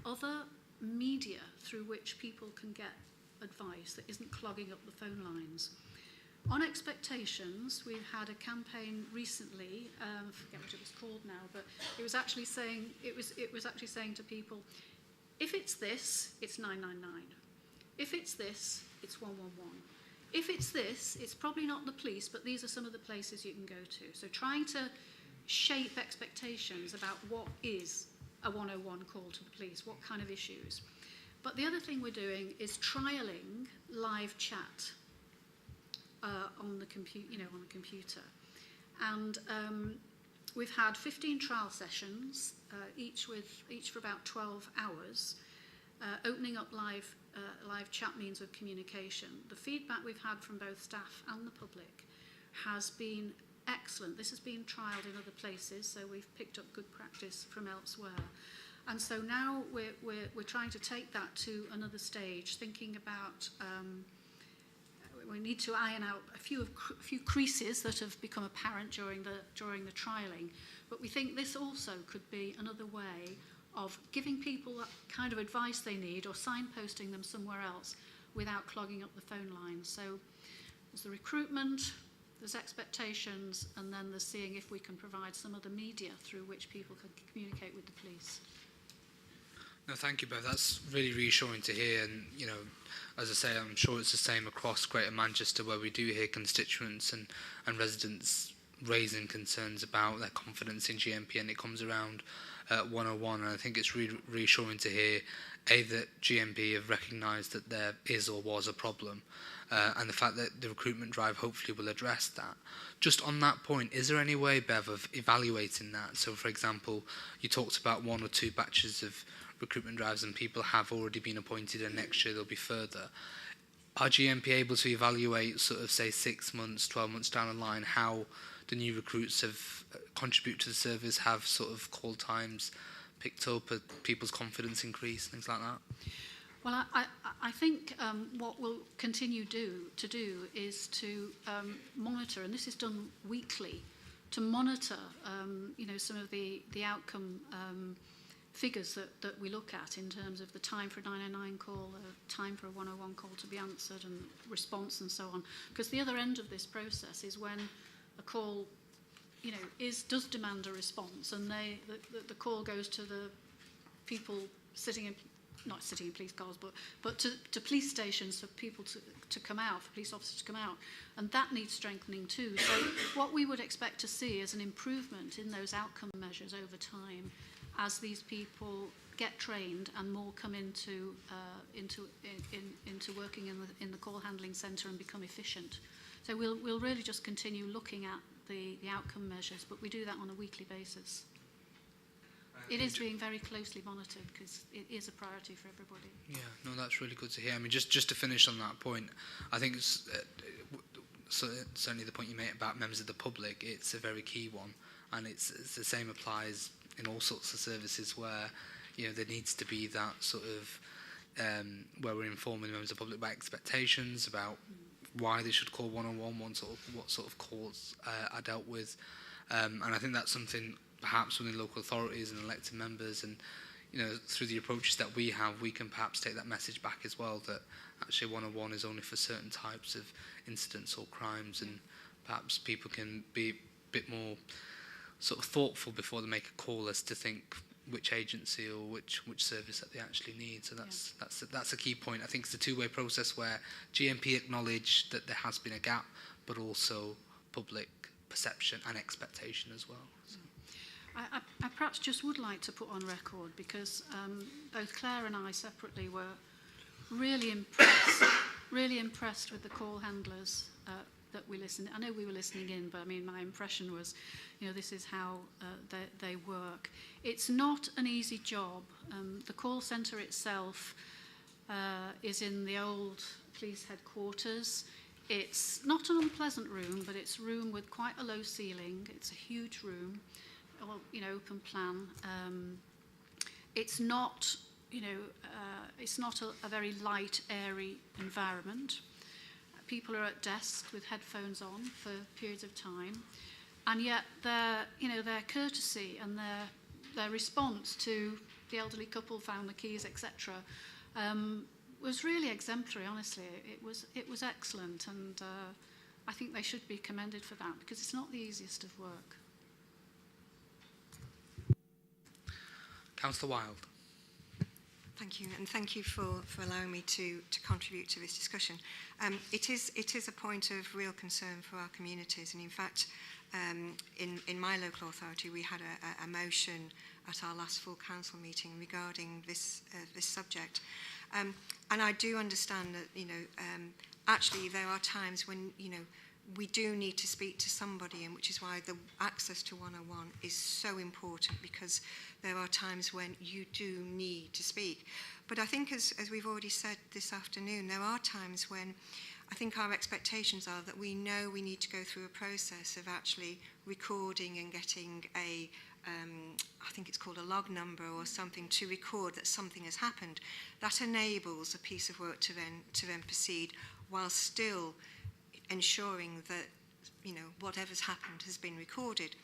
other media through which people can get advice that isn't clogging up the phone lines. On expectations, we've had a campaign recently, I forget what it was called now, but it was actually saying to people, if it's this, it's 999. If it's this, it's 111. If it's this, it's probably not the police, but these are some of the places you can go to. So trying to shape expectations about what is a 101 call to the police, what kind of issues. But the other thing we're doing is trialling live chat on the computer. And we've had 15 trial sessions, each for about 12 hours, opening up live chat means of communication. The feedback we've had from both staff and the public has been excellent. This has been trialled in other places, so we've picked up good practice from elsewhere. And so now we're trying to take that to another stage, thinking about we need to iron out a few creases that have become apparent during the trialling. But we think this also could be another way of giving people that kind of advice they need or signposting them somewhere else without clogging up the phone lines. So there's the recruitment, there's expectations, and then there's seeing if we can provide some other media through which people can communicate with the police. No, thank you, Bev. That's really reassuring to hear. And, as I say, I'm sure it's the same across Greater Manchester, where we do hear constituents and residents raising concerns about their confidence in GMP, and it comes around 101. And I think it's really reassuring to hear, A, that GMP have recognised that there is or was a problem, and the fact that the recruitment drive hopefully will address that. Just on that point, is there any way, Bev, of evaluating that? So, for example, you talked about 1 or 2 batches of recruitment drives and people have already been appointed, and next year there'll be further. Are GMP able to evaluate sort of, say, 6 months, 12 months down the line, how the new recruits have contributed to the service, have sort of call times picked up, people's confidence increased, things like that? Well, I think what we'll continue to do is to monitor, and this is done weekly, to monitor some of the outcome figures that we look at in terms of the time for a 999 call, time for a 101 call to be answered, and response and so on. Because the other end of this process is when a call, does demand a response, and the call goes to the people not sitting in police cars, but to police stations for people to come out, for police officers to come out, and that needs strengthening too. So what we would expect to see is an improvement in those outcome measures over time, as these people get trained and more come into working in the call handling centre and become efficient. So we'll really just continue looking at the outcome measures, but we do that on a weekly basis. It is being very closely monitored because it is a priority for everybody. Yeah, no, that's really good to hear. I mean, just to finish on that point, I think certainly the point you made about members of the public, it's a very key one, and it's the same applies in all sorts of services where there needs to be that sort of where we're informing members of the public about expectations, about why they should call 101, what sort of calls are dealt with, and I think that's something perhaps within local authorities and elected members, and through the approaches that we have, we can perhaps take that message back as well, that actually 101 is only for certain types of incidents or crimes, and perhaps people can be a bit more sort of thoughtful before they make a call as to think which agency or which service that they actually need. So that's a key point. I think it's a two-way process where GMP acknowledge that there has been a gap, but also public perception and expectation as well. So. I perhaps just would like to put on record, because both Claire and I separately were really impressed with the call handlers that we listened. I know we were listening in, but I mean, my impression was, this is how they work. It's not an easy job. The call centre itself is in the old police headquarters. It's not an unpleasant room, but it's a room with quite a low ceiling. It's a huge room, open plan. It's not, it's not a very light, airy environment. People are at desks with headphones on for periods of time. and yet their courtesy and their response to the elderly couple found the keys, etc., was really exemplary. Honestly, it was excellent, and I think they should be commended for that, because it's not the easiest of work. Councillor Wilde. Thank you, and thank you for allowing me to contribute to this discussion. It is a point of real concern for our communities, and in fact, in my local authority, we had a motion at our last full council meeting regarding this subject. And I do understand that, actually there are times when, we do need to speak to somebody, and which is why the access to 101 is so important, because there are times when you do need to speak. But I think, as we've already said this afternoon, there are times when I think our expectations are that we know we need to go through a process of actually recording and getting a, I think it's called a log number or something, to record that something has happened. That enables a piece of work to then proceed, while still ensuring that, whatever's happened has been recorded.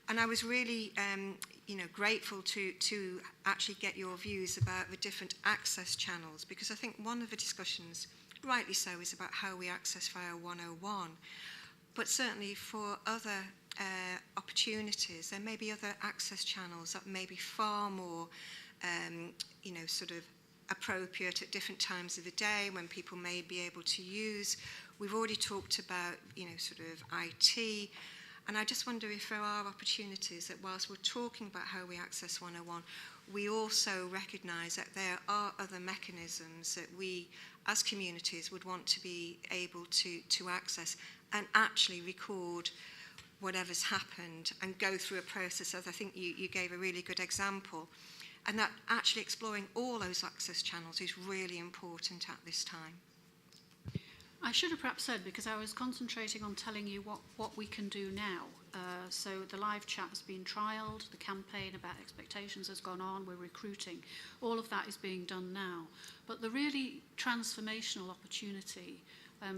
And I was really, grateful to actually get your views about the different access channels, because I think one of the discussions, rightly so, is about how we access via 101. But certainly for other opportunities, there may be other access channels that may be far more, sort of appropriate at different times of the day when people may be able to use. We've already talked about, sort of IT. And I just wonder if there are opportunities that, whilst we're talking about how we access 101, we also recognise that there are other mechanisms that we, as communities, would want to be able to access and actually record whatever's happened and go through a process, as I think you gave a really good example. And that actually exploring all those access channels is really important at this time. I should have perhaps said, because I was concentrating on telling you what we can do now. So the live chat has been trialled, the campaign about expectations has gone on, we're recruiting. All of that is being done now. But the really transformational opportunity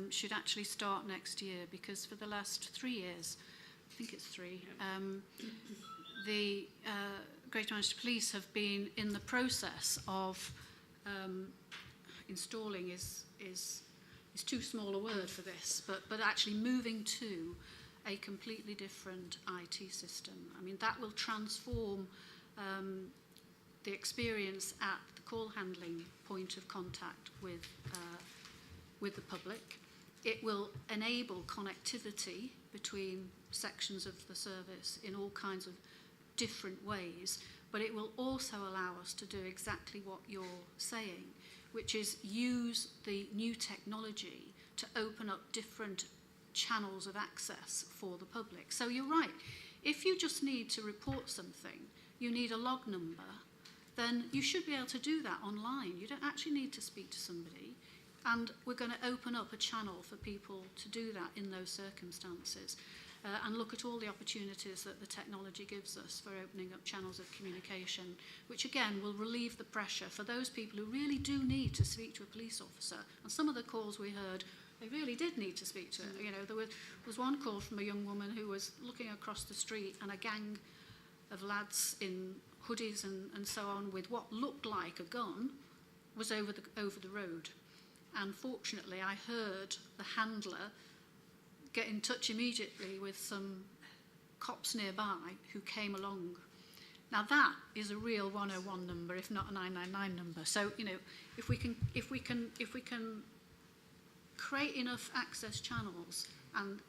should actually start next year, because for the last 3 years, I think it's 3, the Greater Manchester Police have been in the process of installing is too small a word for this, but actually moving to a completely different IT system. I mean, that will transform the experience at the call handling point of contact with the public. It will enable connectivity between sections of the service in all kinds of different ways, but it will also allow us to do exactly what you're saying, which is use the new technology to open up different channels of access for the public. So you're right, if you just need to report something, you need a log number, then you should be able to do that online. You don't actually need to speak to somebody, and we're going to open up a channel for people to do that in those circumstances. And look at all the opportunities that the technology gives us for opening up channels of communication, which again will relieve the pressure for those people who really do need to speak to a police officer. And some of the calls we heard, they really did need to speak to. There was one call from a young woman who was looking across the street, and a gang of lads in hoodies and so on with what looked like a gun was over the road. And fortunately, I heard the handler get in touch immediately with some cops nearby who came along. Now that is a real 101 number, if not a 999 number. So if we can create enough access channels and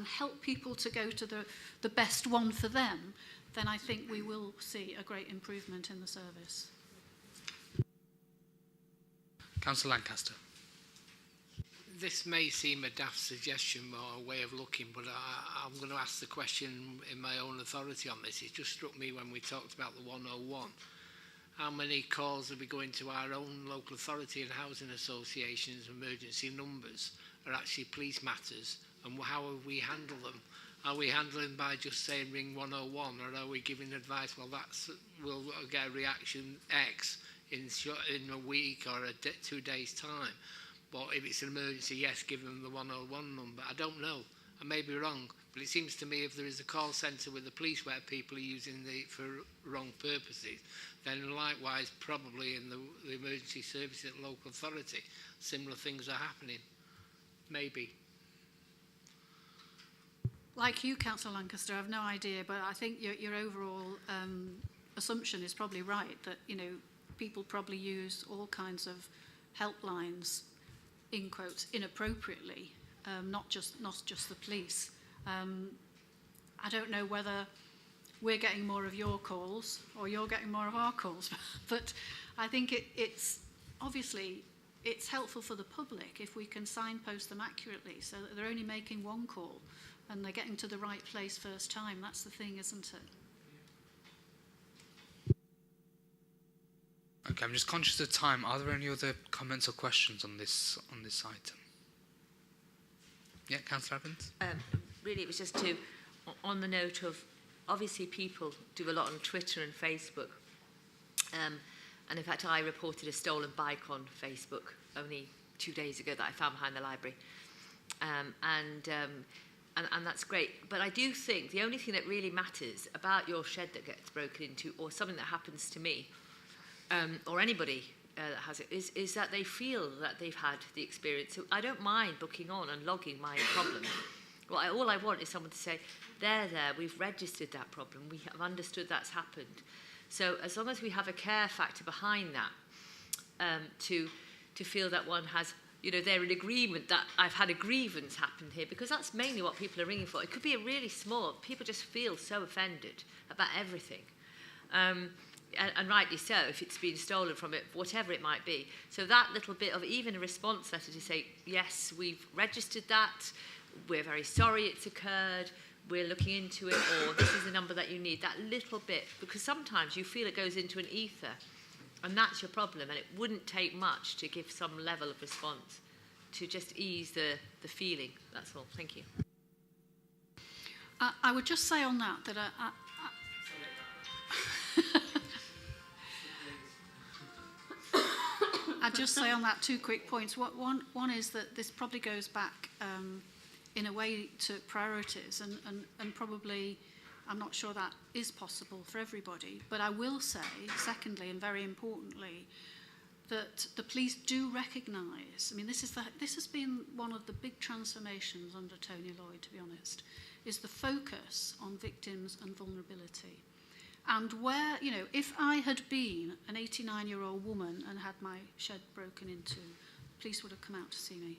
help people to go to the best one for them, then I think we will see a great improvement in the service. Councillor Lancaster. This may seem a daft suggestion or a way of looking, but I'm going to ask the question in my own authority on this. It just struck me when we talked about the 101. How many calls are we going to our own local authority and housing associations, emergency numbers, are actually police matters, and how will we handle them? Are we handling by just saying ring 101, or are we giving advice, well, we'll get a reaction X in a week or 2 days' time? But if it's an emergency, yes, give them the 101 number. I don't know. I may be wrong, But it seems to me if there is a call centre with the police where people are using it for wrong purposes, then likewise probably in the emergency services at local authority, similar things are happening. Maybe. Like you, Councillor Lancaster, I have no idea, but I think your overall assumption is probably right, that, you know, people probably use all kinds of helplines, in quotes, inappropriately, not just the police. I don't know whether we're getting more of your calls or you're getting more of our calls, but I think it's obviously it's helpful for the public if we can signpost them accurately so that they're only making one call and they're getting to the right place first time. That's the thing, isn't it? Okay, I'm just conscious of time. Are there any other comments or questions on this item? Yeah, Councillor Evans? Really, it was just to, on the note of, obviously people do a lot on Twitter and Facebook. And in fact, I reported a stolen bike on Facebook only 2 days ago that I found behind the library. And that's great. But I do think the only thing that really matters about your shed that gets broken into, or something that happens to me, or anybody that has it, is that they feel that they've had the experience. So I don't mind booking on and logging my problem. Well, all I want is someone to say, there, we've registered that problem. We have understood that's happened. So as long as we have a care factor behind that, to feel that one has, you know, they're in agreement that I've had a grievance happen here, because that's mainly what people are ringing for. It could be a really small, people just feel so offended about everything. And rightly so, if it's been stolen from it, whatever it might be. So that little bit of even a response letter to say, yes, we've registered that, we're very sorry it's occurred, we're looking into it, or this is the number that you need, that little bit, because sometimes you feel it goes into an ether, and that's your problem, and it wouldn't take much to give some level of response to just ease the feeling. That's all. Thank you. I would just say on that I'd just say on that 2 quick points. One is that this probably goes back in a way to priorities, and probably I'm not sure that is possible for everybody. But I will say, secondly, and very importantly, that the police do recognise, I mean, this has been one of the big transformations under Tony Lloyd, to be honest, is the focus on victims and vulnerability. And where, you know, if I had been an 89-year-old woman and had my shed broken into, the police would have come out to see me.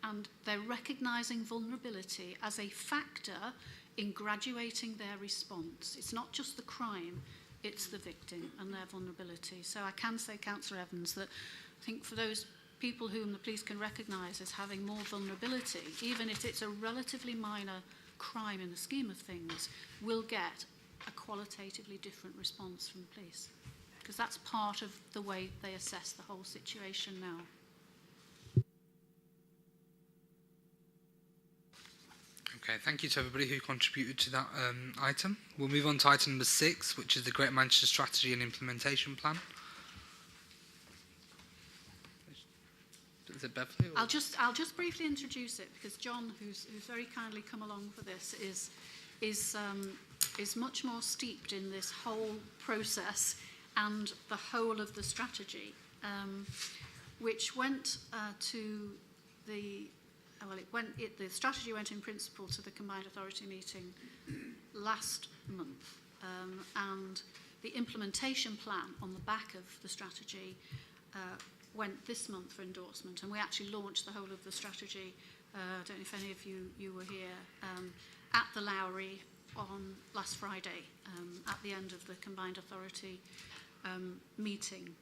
And they're recognising vulnerability as a factor in graduating their response. It's not just the crime, it's the victim and their vulnerability. So I can say, Councillor Evans, that I think for those people whom the police can recognise as having more vulnerability, even if it's a relatively minor crime in the scheme of things, will get a qualitatively different response from the police, because that's part of the way they assess the whole situation now. Okay, thank you to everybody who contributed to that item. We'll move on to item number 6, which is the Greater Manchester Strategy and Implementation Plan. Is it Beverly? Or? I'll just briefly introduce it, because John, who's very kindly come along for this, is much more steeped in this whole process and the whole of the strategy, which went to the the strategy went in principle to the Combined Authority meeting last month, and the implementation plan on the back of the strategy went this month for endorsement, and we actually launched the whole of the strategy. I don't know if any of you were here at the Lowry on last Friday at the end of the Combined Authority meeting.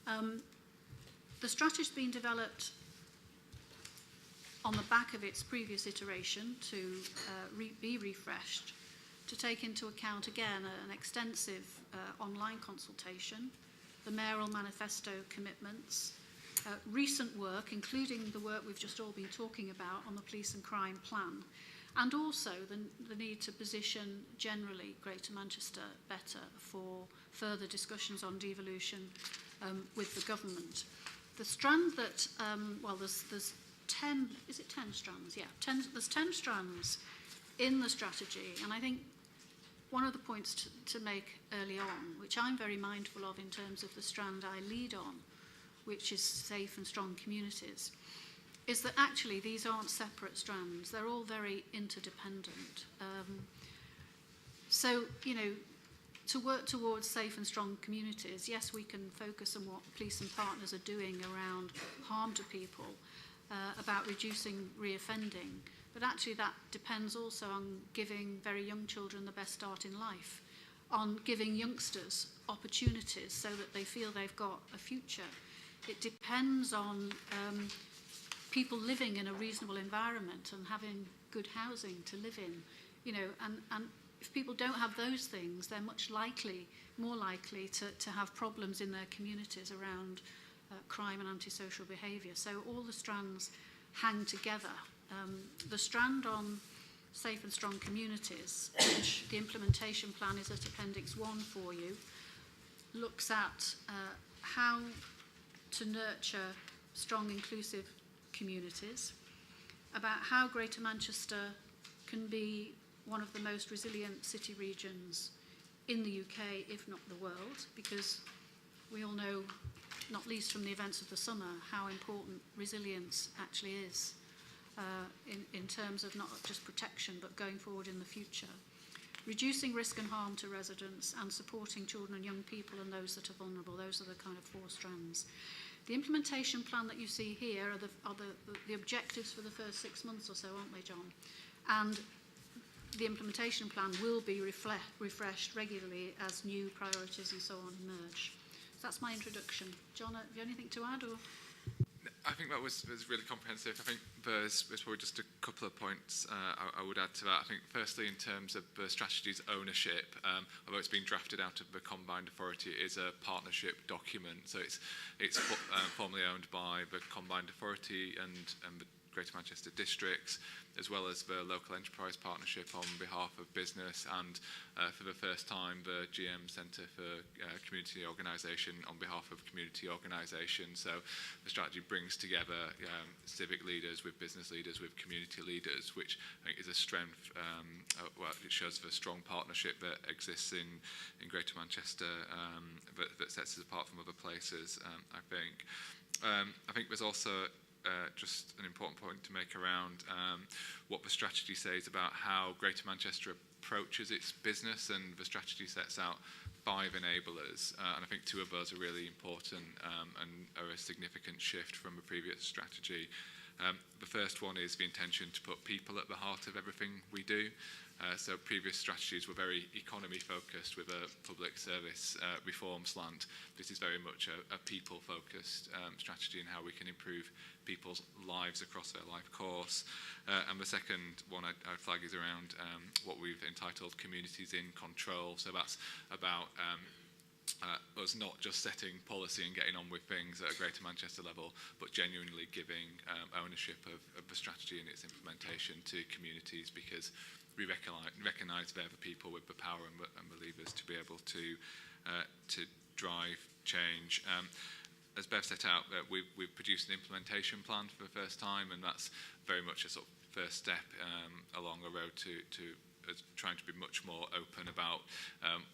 The strategy's been developed on the back of its previous iteration to be refreshed, to take into account again an extensive online consultation, the mayoral manifesto commitments, recent work, including the work we've just all been talking about on the police and crime plan, and also the need to position generally Greater Manchester better for further discussions on devolution with the government. The strand that, there's 10, is it 10 strands? Yeah, there's 10 strands in the strategy, and I think one of the points to make early on, which I'm very mindful of in terms of the strand I lead on, which is safe and strong communities, is that actually these aren't separate strands. They're all very interdependent. So, you know, to work towards safe and strong communities, yes, we can focus on what police and partners are doing around harm to people, about reducing reoffending, but actually that depends also on giving very young children the best start in life, on giving youngsters opportunities so that they feel they've got a future. It depends on people living in a reasonable environment and having good housing to live in, you know, and if people don't have those things, they're more likely to have problems in their communities around crime and antisocial behaviour. So all the strands hang together. The strand on safe and strong communities, which the implementation plan is at Appendix 1 for you, looks at how to nurture strong, inclusive communities, about how Greater Manchester can be one of the most resilient city regions in the UK, if not the world, because we all know, not least from the events of the summer, how important resilience actually is in terms of not just protection, but going forward in the future. Reducing risk and harm to residents and supporting children and young people and those that are vulnerable. Those are the kind of 4 strands. The implementation plan that you see here are the objectives for the first 6 months or so, aren't they, John? And the implementation plan will be refreshed regularly as new priorities and so on emerge. So that's my introduction. John, have you anything to add? Or? I think that was really comprehensive. I think there's probably just a couple of points I would add to that. I think firstly, in terms of the strategy's ownership, although it's been drafted out of the Combined Authority, it is a partnership document. So it's formally owned by the Combined Authority and the Greater Manchester districts, as well as the local enterprise partnership on behalf of business, and for the first time the GM Centre for Community Organisation on behalf of community organisations. So the strategy brings together civic leaders with business leaders with community leaders, which I think is a strength. Well, it shows the strong partnership that exists in Greater Manchester that sets us apart from other places, I think. I think there's also just an important point to make around what the strategy says about how Greater Manchester approaches its business, and the strategy sets out 5 enablers, and I think 2 of those are really important and are a significant shift from the previous strategy. The first one is the intention to put people at the heart of everything we do. So previous strategies were very economy focused with a public service reform slant. This is very much a people focused strategy in how we can improve people's lives across their life course. And the second one I'd flag is around what we've entitled Communities in Control. So that's about us not just setting policy and getting on with things at a Greater Manchester level, but genuinely giving ownership of the strategy and its implementation to communities, because we recognise they're the people with the power and the levers to be able to drive change. As Bev set out, we've produced an implementation plan for the first time, and that's very much a sort of first step along a road to trying to be much more open about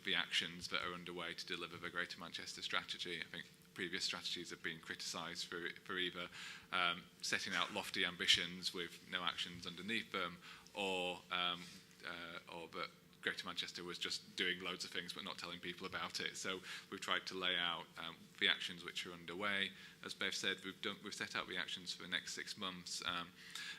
the actions that are underway to deliver the Greater Manchester strategy. I think previous strategies have been criticised for either setting out lofty ambitions with no actions underneath them, or that Greater Manchester was just doing loads of things but not telling people about it. So we've tried to lay out the actions which are underway. As Bev said, we've set out the actions for the next 6 months,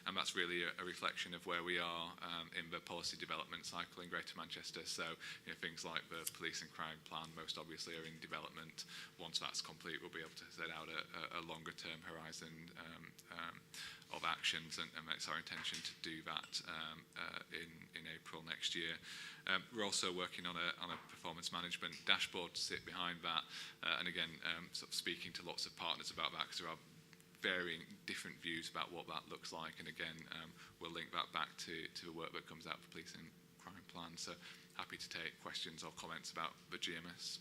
and that's really a reflection of where we are in the policy development cycle in Greater Manchester. So things like the police and crime plan most obviously are in development. Once that's complete, we'll be able to set out a longer term horizon of actions, and it's our intention to do that in April next year. We're also working on a performance management dashboard to sit behind that, and again sort of speaking to lots of partners about that, because there are varying different views about what that looks like, and again we'll link that back to the work that comes out for police and crime plan. So happy to take questions or comments about the GMS.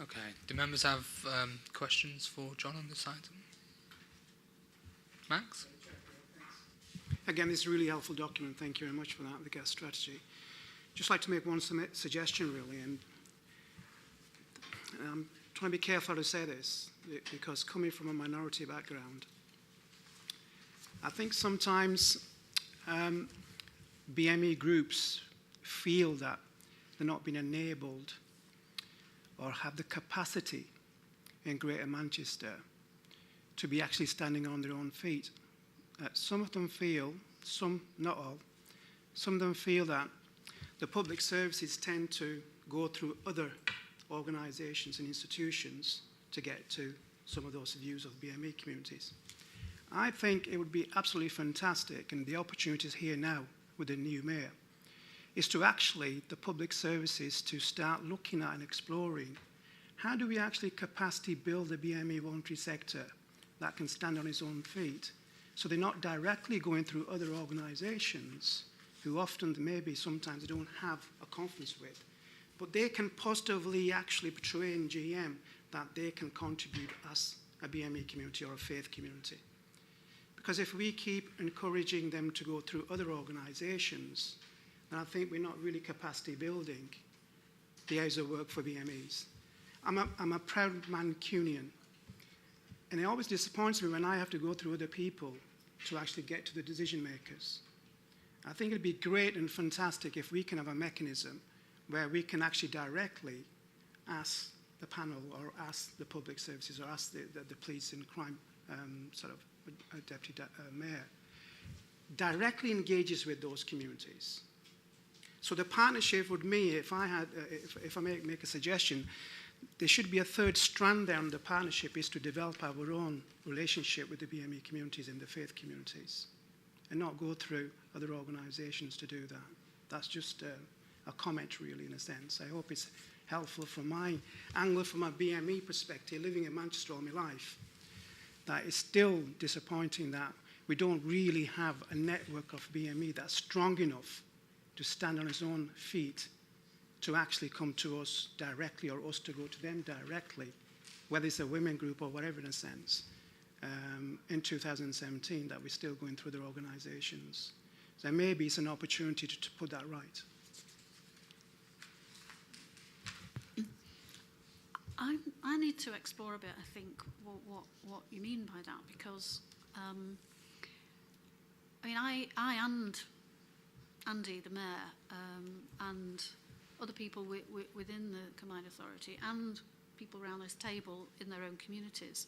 Okay, do members have questions for John on this item? Max? Again, this is a really helpful document. Thank you very much for that, the gas strategy. Just like to make one suggestion, really, and I'm trying to be careful how to say this, because coming from a minority background, I think sometimes BME groups feel that they're not being enabled or have the capacity in Greater Manchester to be actually standing on their own feet. Some of them feel, some, not all, some of them feel that the public services tend to go through other organisations and institutions to get to some of those views of BME communities. I think it would be absolutely fantastic, and the opportunity is here now with the new mayor, is to actually, the public services, to start looking at and exploring how do we actually capacity build the BME voluntary sector that can stand on its own feet, so they're not directly going through other organisations who often maybe sometimes they don't have a confidence with, but they can positively actually portray in GM that they can contribute as a BME community or a faith community. Because if we keep encouraging them to go through other organisations, then I think we're not really capacity building the areas of work for BMEs. I'm a proud Mancunian, and it always disappoints me when I have to go through other people to actually get to the decision makers. I think it'd be great and fantastic if we can have a mechanism where we can actually directly ask the panel or ask the public services or ask the police and crime deputy mayor directly engages with those communities. So the partnership with me, if I may make a suggestion, there should be a third strand there in the partnership, is to develop our own relationship with the BME communities and the faith communities and not go through other organisations to do that. That's just a comment, really, in a sense. I hope it's helpful from my angle, from a BME perspective, living in Manchester all my life, that it's still disappointing that we don't really have a network of BME that's strong enough to stand on its own feet to actually come to us directly or us to go to them directly, whether it's a women group or whatever, in a sense, in 2017, that we're still going through their organisations. So maybe it's an opportunity to put that right. I need to explore a bit, I think, what you mean by that, because I mean, I and Andy, the mayor, and other people within the Combined Authority and people around this table in their own communities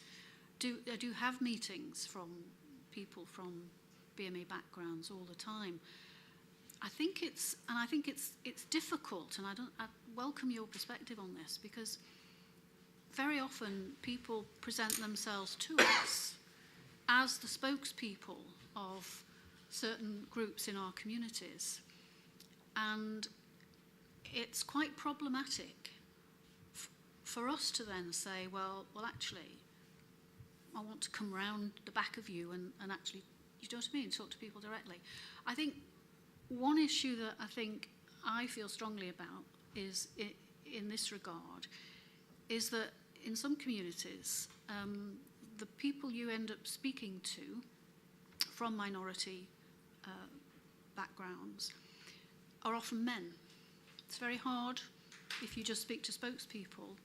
do have meetings from people from BME backgrounds all the time. I think it's difficult, and I welcome your perspective on this, because very often people present themselves to us as the spokespeople of certain groups in our communities, and it's quite problematic for us to then say, well, actually, I want to come round the back of you and actually, you know what I mean, talk to people directly. I think one issue that I feel strongly about is, in this regard, is that in some communities, the people you end up speaking to from minority backgrounds are often men. It's very hard, if you just speak to spokespeople,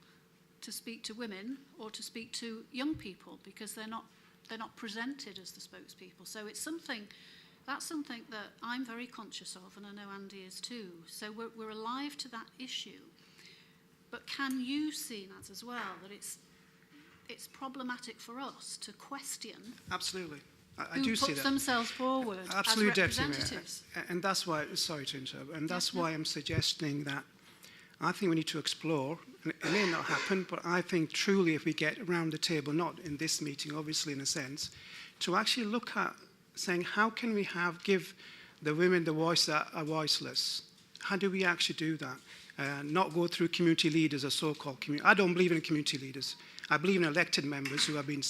to speak to women or to speak to young people, because they're not presented as the spokespeople. So that's something that I'm very conscious of, and I know Andy is too. So we're alive to that issue. But can you see that as well, that it's problematic for us to question? Absolutely. I do see that. Who puts themselves forward Absolutely, as representatives? And that's why, sorry to interrupt, and that's why I'm suggesting that I think we need to explore, and it may not happen, but I think truly if we get around the table, not in this meeting, obviously, in a sense, to actually look at saying, how can we give the women the voice that are voiceless? How do we actually do that? Not go through community leaders or so-called community. I don't believe in community leaders. I believe in elected members who have been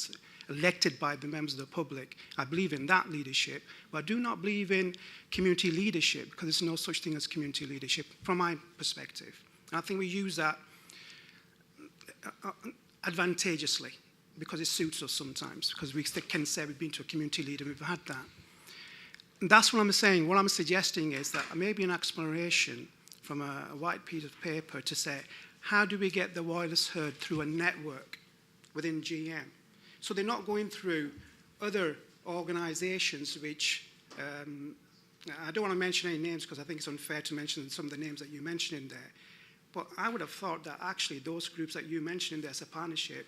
elected by the members of the public. I believe in that leadership, but I do not believe in community leadership, because there's no such thing as community leadership from my perspective. And I think we use that advantageously, because it suits us sometimes, because we can say we've been to a community leader, we've had that. And that's what I'm saying. What I'm suggesting is that maybe an exploration from a white piece of paper to say, how do we get the voice heard through a network within GM? So they're not going through other organizations which, I don't want to mention any names because I think it's unfair to mention some of the names that you mentioned in there. But I would have thought that actually those groups that you mentioned in there as a partnership,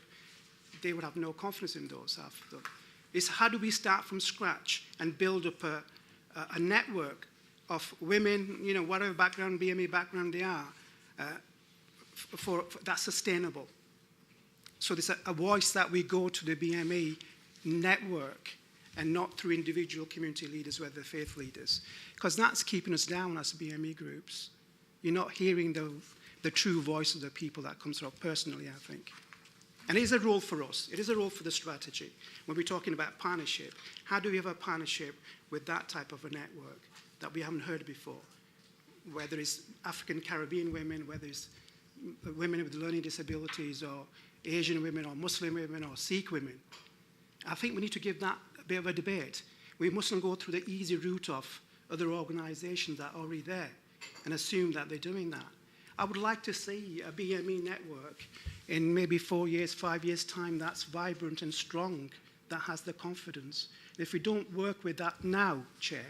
they would have no confidence in those after. It's how do we start from scratch and build up a network of women, you know, whatever background, BME background they are, for that's sustainable. So there's a voice that we go to the BME network and not through individual community leaders, whether they're faith leaders, because that's keeping us down as BME groups. You're not hearing the true voice of the people that comes up personally, I think. And it is a role for us. It is a role for the strategy. When we're talking about partnership, how do we have a partnership with that type of a network that we haven't heard before? Whether it's African Caribbean women, whether it's women with learning disabilities, or Asian women, or Muslim women, or Sikh women. I think we need to give that a bit of a debate. We mustn't go through the easy route of other organizations that are already there and assume that they're doing that. I would like to see a BME network in maybe 4 years, 5 years' time that's vibrant and strong, that has the confidence. If we don't work with that now, Chair,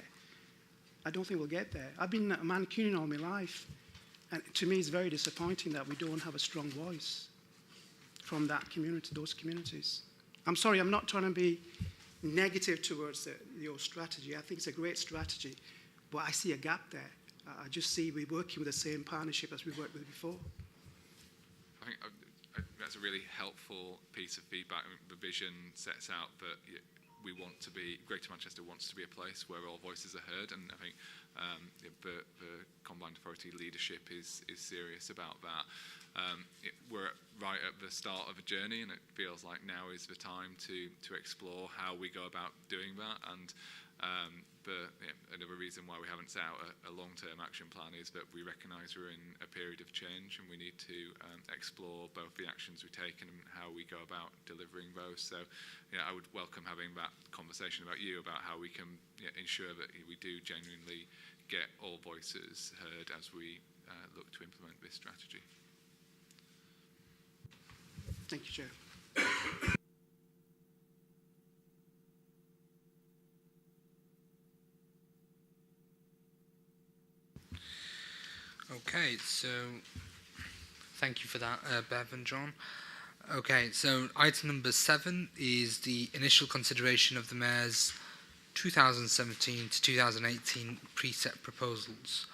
I don't think we'll get there. I've been a Mancunian all my life, and to me it's very disappointing that we don't have a strong voice from that community, those communities. I'm sorry, I'm not trying to be negative towards your strategy. I think it's a great strategy, but I see a gap there. I just see we're working with the same partnership as we worked with before. I think that's a really helpful piece of feedback. I mean, the vision sets out that we want to be, Greater Manchester wants to be a place where all voices are heard, and I think the Combined Authority leadership is serious about that. We're right at the start of a journey, and it feels like now is the time to explore how we go about doing that. And another reason why we haven't set out a long-term action plan is that we recognise we're in a period of change, and we need to explore both the actions we take and how we go about delivering those. So, I would welcome having that conversation about you about how we can ensure that we do genuinely get all voices heard as we look to implement this strategy. Thank you, Chair. Okay, so thank you for that, Bev and John. Okay, so item number 7 is the initial consideration of the Mayor's 2017 to 2018 precept proposals.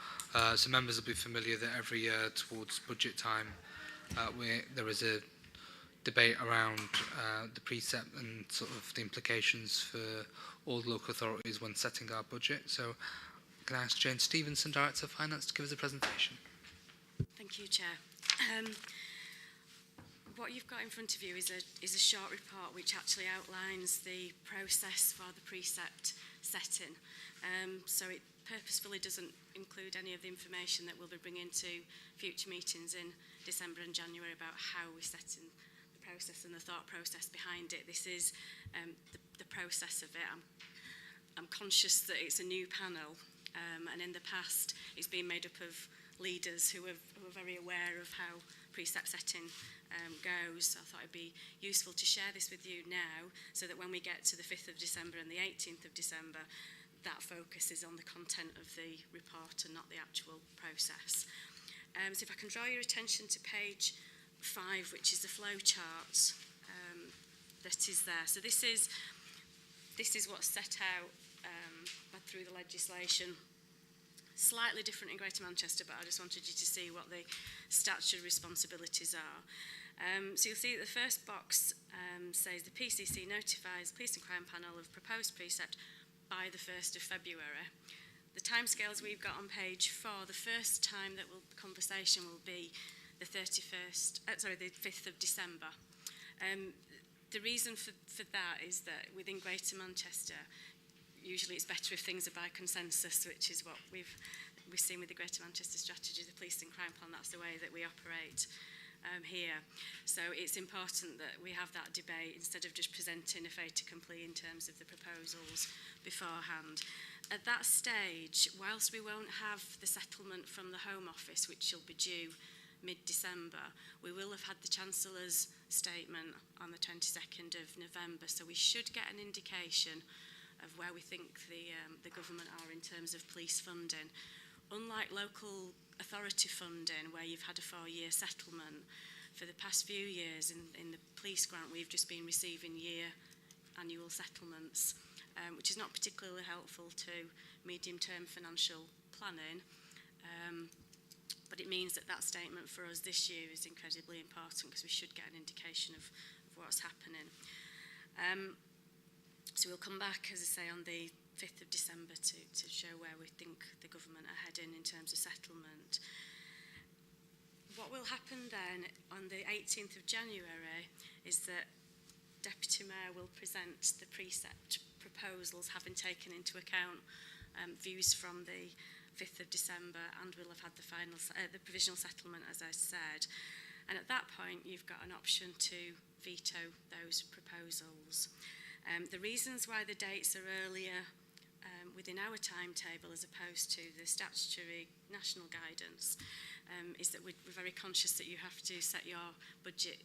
So members will be familiar that every year towards budget time, there is a debate around the precept and sort of the implications for all the local authorities when setting our budget. So can I ask Jane Stevenson, Director of Finance, to give us a presentation? Thank you, Chair. What you've got in front of you is a short report which actually outlines the process for the precept setting. So it purposefully doesn't include any of the information that we'll be bringing to future meetings in December and January about how we're setting the process and the thought process behind it. This is the process of it. I'm conscious that it's a new panel, and in the past it's been made up of leaders who are very aware of how precept setting goes. So I thought it'd be useful to share this with you now, so that when we get to the 5th of December and the 18th of December, that focus is on the content of the report and not the actual process. So if I can draw your attention to page 5, which is the flow chart that is there. So this is what's set out through the legislation. Slightly different in Greater Manchester, but I just wanted you to see what the statutory responsibilities are. So you'll see that the first box says the PCC notifies Police and Crime Panel of proposed precept by the 1st of February. The timescales we've got on page 4, the first time that the conversation will be the 5th of December. The reason for that is that within Greater Manchester, usually it's better if things are by consensus, which is what we've seen with the Greater Manchester strategy, the Police and Crime Plan. That's the way that we operate. here. So it's important that we have that debate instead of just presenting a fait accompli in terms of the proposals beforehand. At that stage, whilst we won't have the settlement from the Home Office, which will be due mid-December, we will have had the Chancellor's statement on the 22nd of November, so we should get an indication of where we think the government are in terms of police funding. Unlike local authority funding, where you've had a 4-year settlement, for the past few years in the police grant, we've just been receiving annual settlements, which is not particularly helpful to medium-term financial planning. But it means that statement for us this year is incredibly important because we should get an indication of what's happening. So we'll come back, as I say, on the 5th of December to show where we think the government are heading in terms of settlement. What will happen then on the 18th of January is that Deputy Mayor will present the precept proposals, having taken into account views from the 5th of December, and we'll have had the provisional settlement, as I said. And at that point, you've got an option to veto those proposals. The reasons why the dates are earlier within our timetable as opposed to the statutory national guidance is that we're very conscious that you have to set your budget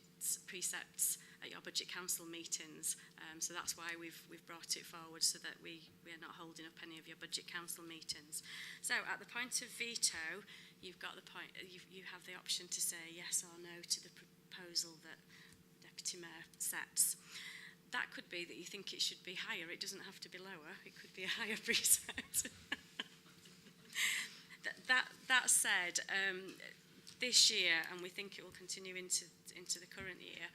precepts at your budget council meetings. So that's why we've brought it forward, so that we are not holding up any of your budget council meetings. So at the point of veto, you have the option to say yes or no to the proposal that Deputy Mayor sets. That could be that you think it should be higher. It doesn't have to be lower. It could be a higher precept. That said, this year, and we think it will continue into the current year,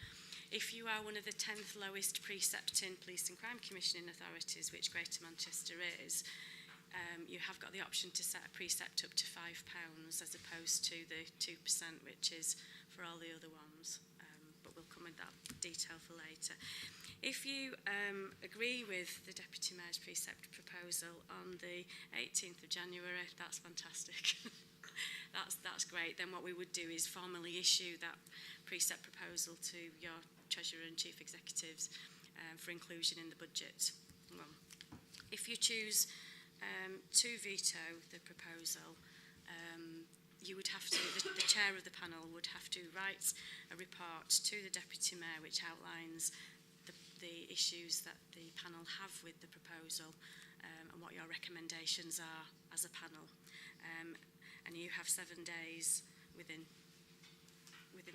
if you are one of the 10th lowest precepting police and crime commissioning authorities, which Greater Manchester is, you have got the option to set a precept up to £5 as opposed to the 2%, which is for all the other ones. But we'll come with that detail for later. If you agree with the Deputy Mayor's precept proposal on the 18th of January, that's fantastic. That's great. Then what we would do is formally issue that precept proposal to your Treasurer and Chief Executives for inclusion in the budget. Well, if you choose to veto the proposal, you would have to, the chair of the panel would have to write a report to the Deputy Mayor which outlines the issues that the panel have with the proposal and what your recommendations are as a panel. And you have 7 days within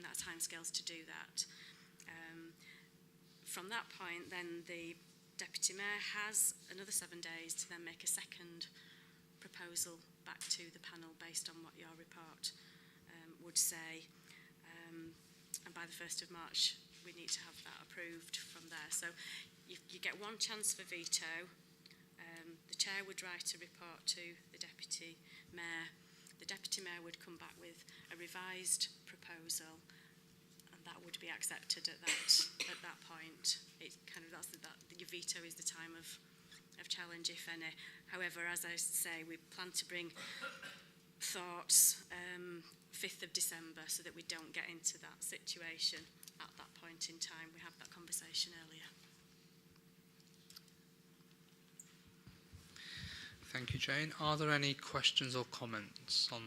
that timescales to do that. From that point, then the Deputy Mayor has another 7 days to then make a second proposal back to the panel based on what your report would say. And by the 1st of March, we need to have that approved from there. So you get one chance for veto. The chair would write a report to the Deputy Mayor. The Deputy Mayor would come back with a revised proposal, and that would be accepted at that point. It kind of your veto is the time of challenge, if any. However, as I say, we plan to bring thoughts 5th of December so that we don't get into that situation at that point in time. We had that conversation earlier. Thank you, Jane. Are there any questions or comments on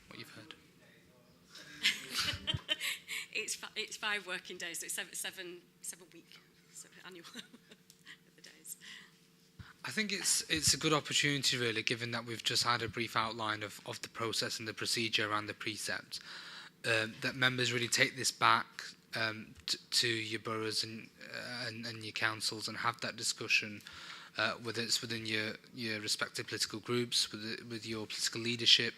what you've heard? It's 5 working days, so it's seven week annual the days. I think it's a good opportunity, really, given that we've just had a brief outline of the process and the procedure around the precepts, that members really take this back to your boroughs and your councils and have that discussion, whether it's within your respective political groups, with your political leadership,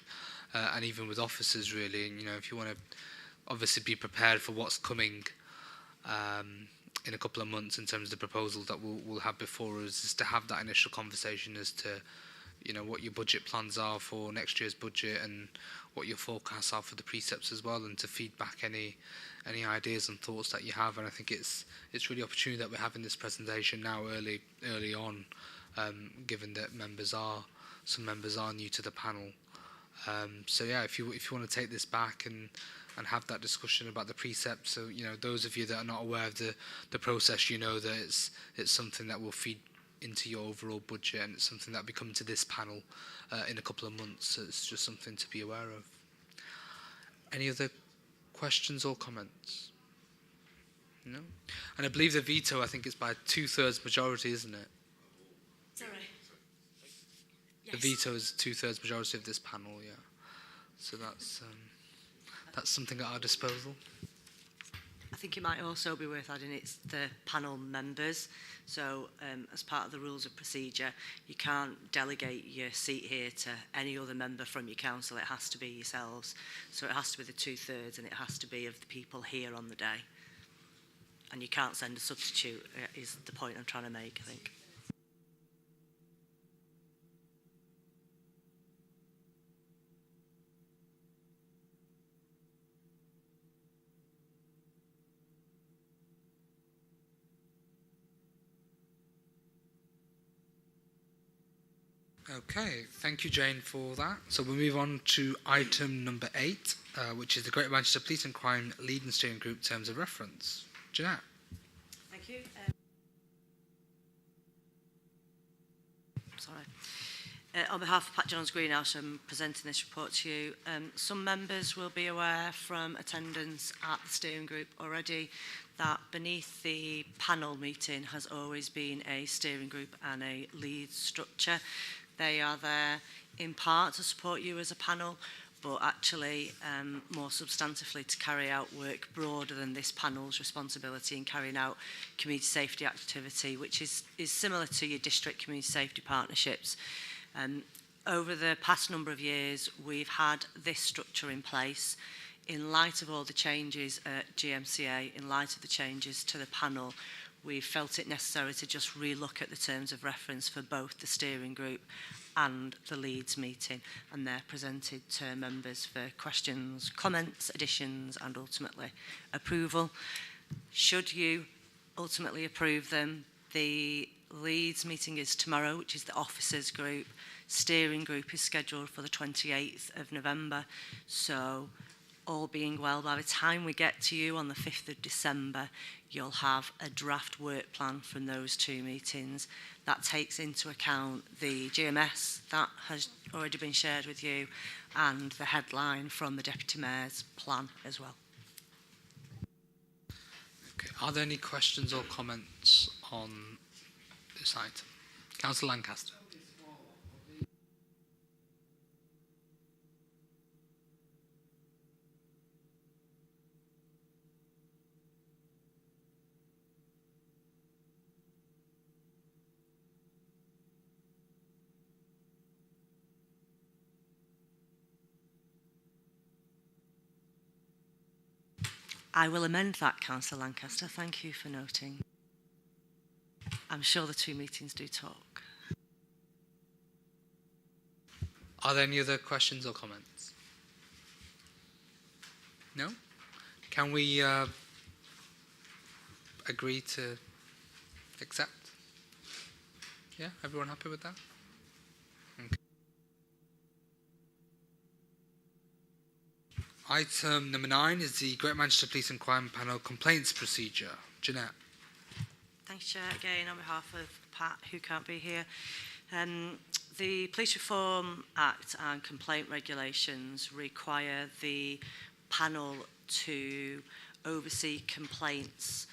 and even with officers, really. And if you want to obviously be prepared for what's coming in a couple of months in terms of the proposal that we'll have before us, is to have that initial conversation as to what your budget plans are for next year's budget and what your forecasts are for the precepts as well, and to feed back any ideas and thoughts that you have. And I think it's really opportunity that we're having this presentation now early on, given that some members are new to the panel. So yeah, if you want to take this back and and have that discussion about the precepts. So, you know, those of you that are not aware of the process, you know that it's something that will feed into your overall budget, and it's something that will be coming to this panel in a couple of months. So it's just something to be aware of. Any other questions or comments? No? And I believe the veto, I think it's by 2/3 majority, isn't it? Sorry. The veto is 2/3 majority of this panel, yeah. So that's something at our disposal. I think it might also be worth adding it's the panel members. So as part of the rules of procedure, you can't delegate your seat here to any other member from your council. It has to be yourselves. So it has to be the 2/3, and it has to be of the people here on the day. And you can't send a substitute, is the point I'm trying to make, I think. Okay, thank you, Jane, for that. So we'll move on to item number 8, which is the Greater Manchester Police and Crime Lead and Steering Group Terms of Reference. Jeanette. Thank you. On behalf of Pat Jones Greenhouse, I'm presenting this report to you. Some members will be aware from attendance at the steering group already that beneath the panel meeting has always been a steering group and a lead structure. They are there in part to support you as a panel, but actually more substantively to carry out work broader than this panel's responsibility in carrying out community safety activity, which is similar to your district community safety partnerships. Over the past number of years, we've had this structure in place. In light of all the changes at GMCA, in light of the changes to the panel, we felt it necessary to just relook at the terms of reference for both the steering group and the Leeds meeting, and they're presented to members for questions, comments, additions, and ultimately approval. Should you ultimately approve them, the Leeds meeting is tomorrow, which is the officers group. Steering group is scheduled for the 28th of November. So all being well, by the time we get to you on the 5th of December, you'll have a draft work plan from those two meetings. That takes into account the GMS that has already been shared with you and the headline from the Deputy Mayor's plan as well. Okay. Are there any questions or comments on this item? Councillor Lancaster. I will amend that, Councillor Lancaster. Thank you for noting. I'm sure the two meetings do talk. Are there any other questions or comments? No? Can we agree to accept? Yeah, everyone happy with that? Okay. Item number 9 is the Greater Manchester Police and Crime Panel Complaints Procedure. Jeanette. Thanks, Chair. Again, on behalf of Pat, who can't be here. The Police Reform Act and complaint regulations require the panel to oversee complaints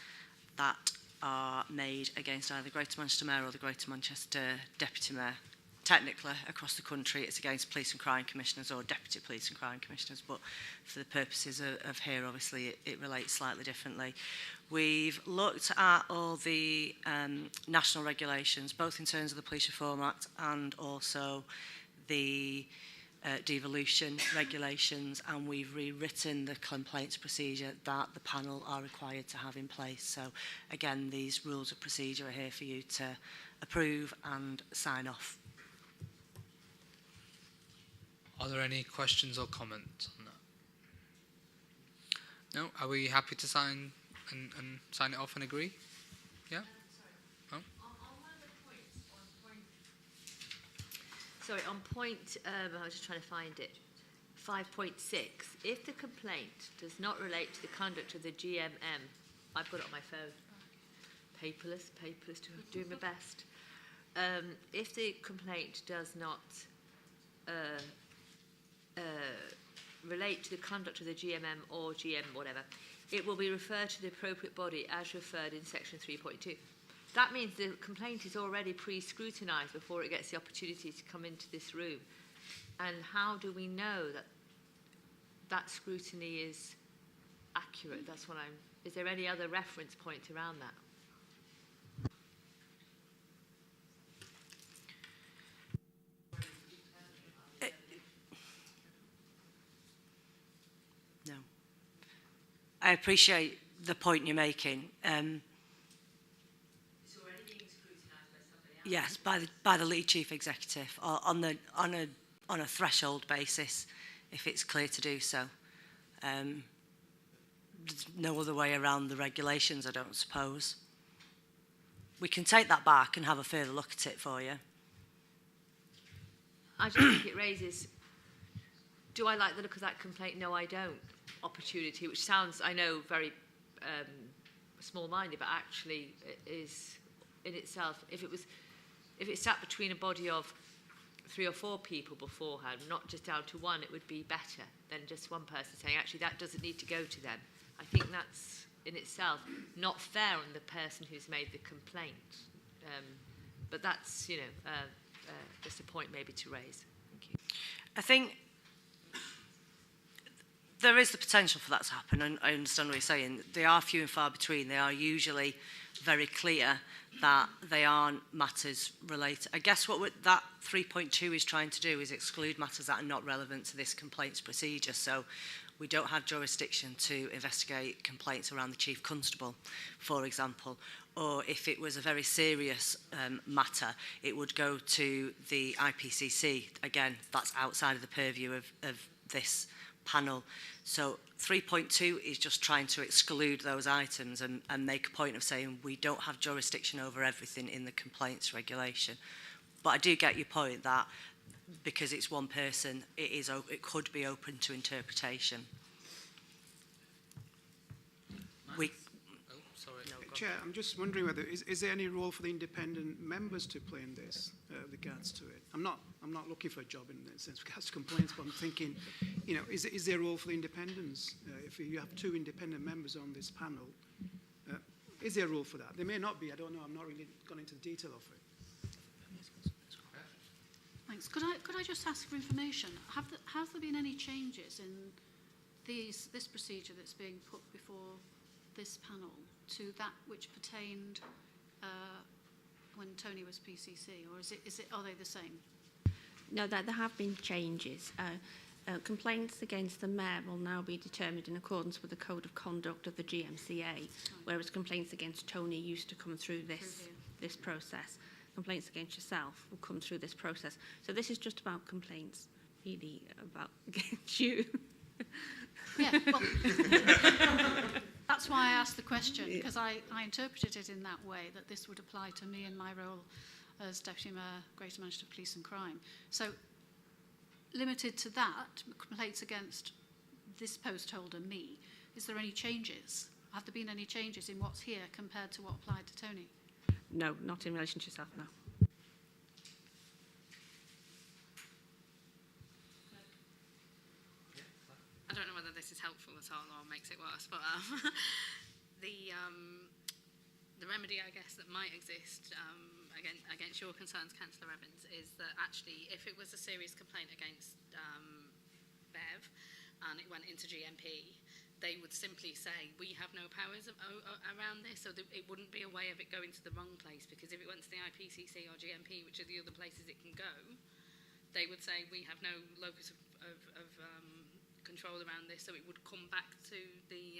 that are made against either the Greater Manchester Mayor or the Greater Manchester Deputy Mayor. Technically, across the country, it's against police and crime commissioners or deputy police and crime commissioners, but for the purposes of here, obviously, it relates slightly differently. We've looked at all the national regulations, both in terms of the Police Reform Act and also the devolution regulations, and we've rewritten the complaints procedure that the panel are required to have in place. So, again, these rules of procedure are here for you to approve and sign off. Are there any questions or comments on that? No? Are we happy to sign and sign it off and agree? Yeah? Oh? Sorry, on point, I was just trying to find it. 5.6, if the complaint does not relate to the conduct of the GMM, I've got it on my phone, paperless, doing my best. If the complaint does not relate to the conduct of the GMM or GM whatever, it will be referred to the appropriate body as referred in section 3.2. That means the complaint is already pre-scrutinised before it gets the opportunity to come into this room. And how do we know that that scrutiny is accurate? That's what I'm... Is there any other reference point around that? No. I appreciate the point you're making. It's already being scrutinised by somebody else. Yes, by the lead chief executive, or on a threshold basis, if it's clear to do so. There's no other way around the regulations, I don't suppose. We can take that back and have a further look at it for you. I just think it raises, do I like the look of that complaint? No, I don't. Opportunity, which sounds, I know, very small-minded, but actually is in itself, if it sat between a body of 3 or 4 people beforehand, not just down to one, it would be better than just one person saying, actually, that doesn't need to go to them. I think that's, in itself, not fair on the person who's made the complaint. But that's, you know, just a point maybe to raise. Thank you. I think there is the potential for that to happen, and I understand what you're saying. They are few and far between. They are usually very clear that they aren't matters related. I guess what that 3.2 is trying to do is exclude matters that are not relevant to this complaints procedure. So we don't have jurisdiction to investigate complaints around the Chief Constable, for example. Or if it was a very serious matter, it would go to the IPCC. Again, that's outside of the purview of this panel. So 3.2 is just trying to exclude those items and make a point of saying we don't have jurisdiction over everything in the complaints regulation. But I do get your point that because it's one person, it could be open to interpretation. Chair, I'm just wondering whether is there any role for the independent members to play in this regards to it? I'm not looking for a job in the sense regards to complaints, but I'm thinking, you know, is there a role for the independents? If you have 2 independent members on this panel, is there a role for that? There may not be. I don't know. I'm not really gone into the detail of it. Thanks. Could I just ask for information? Have there been any changes in this procedure that's being put before this panel to that which pertained when Tony was PCC, or are they the same? No, there have been changes. Complaints against the Mayor will now be determined in accordance with the Code of Conduct of the GMCA, whereas complaints against Tony used to come through this process. Complaints against yourself will come through this process. So this is just about complaints, really, about against you. Yeah, well, that's why I asked the question, because I interpreted it in that way, that this would apply to me in my role as Deputy Mayor, Greater Manchester Police and Crime. So, limited to that, complaints against this post holder, me, is there any changes? Have there been any changes in what's here compared to what applied to Tony? No, not in relation to yourself, no. I don't know whether this is helpful at all or makes it worse, but the remedy, I guess, that might exist against your concerns, Councillor Evans, is that actually, if it was a serious complaint against Bev and it went into GMP, they would simply say, we have no powers around this, so it wouldn't be a way of it going to the wrong place, because if it went to the IPCC or GMP, which are the other places it can go, they would say, we have no locus of control around this, so it would come back to the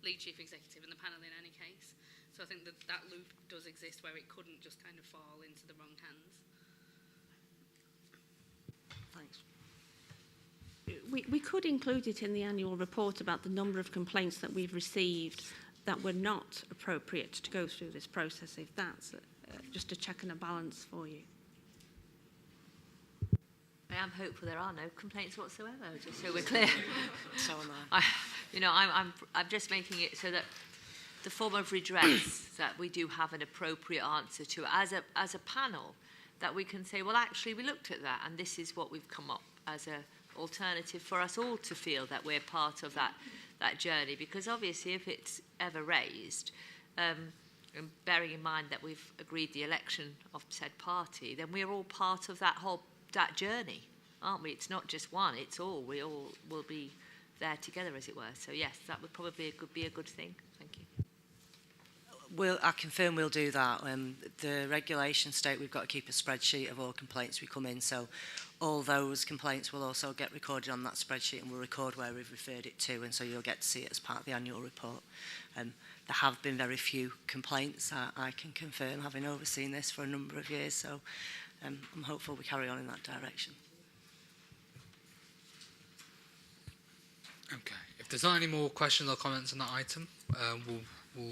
lead chief executive and the panel in any case. So I think that loop does exist where it couldn't just kind of fall into the wrong hands. Thanks. We could include it in the annual report about the number of complaints that we've received that were not appropriate to go through this process, if that's just a check and a balance for you. I am hopeful there are no complaints whatsoever, just so we're clear. So am I. I'm just making it so that the form of redress that we do have an appropriate answer to as a panel, that we can say, well, actually, we looked at that, and this is what we've come up as a alternative for us all to feel that we're part of that journey. Because obviously, if it's ever raised, and bearing in mind that we've agreed the election of said party, then we're all part of that journey, aren't we? It's not just one; it's all. We all will be there together, as it were. So yes, that would probably be a good thing. Thank you. I confirm we'll do that. The regulations state we've got to keep a spreadsheet of all complaints we come in, so all those complaints will also get recorded on that spreadsheet, and we'll record where we've referred it to, and so you'll get to see it as part of the annual report. There have been very few complaints, I can confirm, having overseen this for a number of years, so I'm hopeful we carry on in that direction. Okay. If there's not any more questions or comments on that item, we'll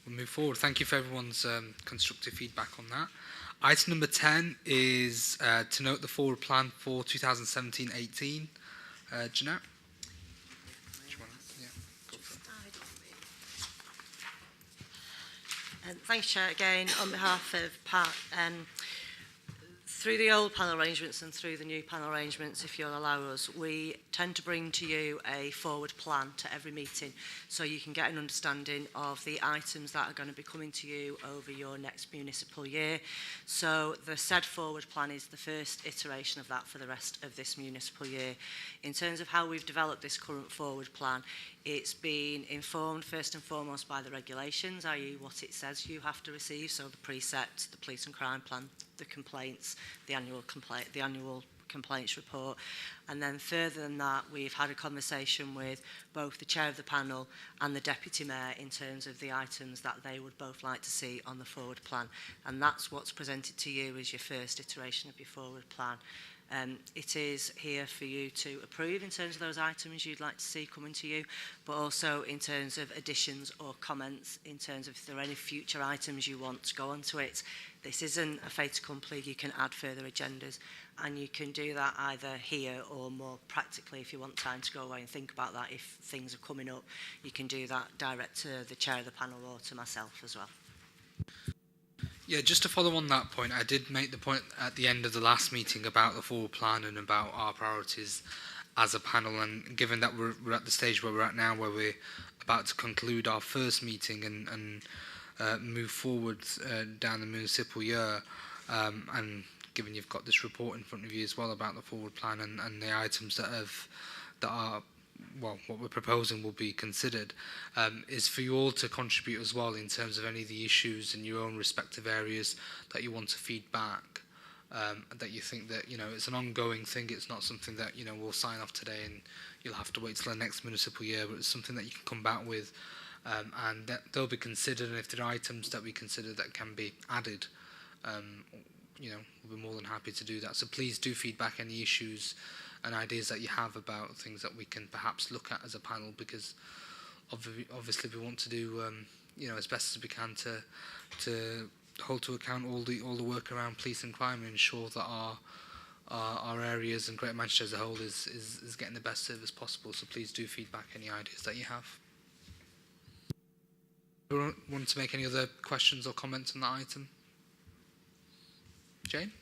move forward. Thank you for everyone's constructive feedback on that. Item number 10 is to note the forward plan for 2017-18. Jeanette? Thanks, Chair. Again, on behalf of Pat, through the old panel arrangements and through the new panel arrangements, if you'll allow us, we tend to bring to you a forward plan to every meeting so you can get an understanding of the items that are going to be coming to you over your next municipal year. So the said forward plan is the first iteration of that for the rest of this municipal year. In terms of how we've developed this current forward plan, it's been informed first and foremost by the regulations, i.e. what it says you have to receive, so the precepts, the police and crime plan, the complaints, the annual complaints report. And then further than that, we've had a conversation with both the chair of the panel and the deputy mayor in terms of the items that they would both like to see on the forward plan. And that's what's presented to you as your first iteration of your forward plan. It is here for you to approve in terms of those items you'd like to see coming to you, but also in terms of additions or comments, in terms of if there are any future items you want to go onto it. This isn't a fait accompli. You can add further agendas, and you can do that either here or more practically if you want time to go away and think about that. If things are coming up, you can do that direct to the chair of the panel or to myself as well. Yeah, just to follow on that point, I did make the point at the end of the last meeting about the forward plan and about our priorities as a panel, and given that we're at the stage where we're at now, where we're about to conclude our first meeting and move forward down the municipal year, and given you've got this report in front of you as well about the forward plan and the items that are well, what we're proposing will be considered, is for you all to contribute as well in terms of any of the issues in your own respective areas that you want to feed back, that you think that, it's an ongoing thing. It's not something that, we'll sign off today and you'll have to wait till the next municipal year, but it's something that you can come back with, and that they'll be considered, and if there are items that we consider that can be added, we'll be more than happy to do that. So please do feed back any issues and ideas that you have about things that we can perhaps look at as a panel, because obviously we want to do as best as we can to hold to account all the work around police and crime and ensure that our areas and Greater Manchester as a whole is getting the best service possible. So please do feed back any ideas that you have. Anyone want to make any other questions or comments on that item? Jane?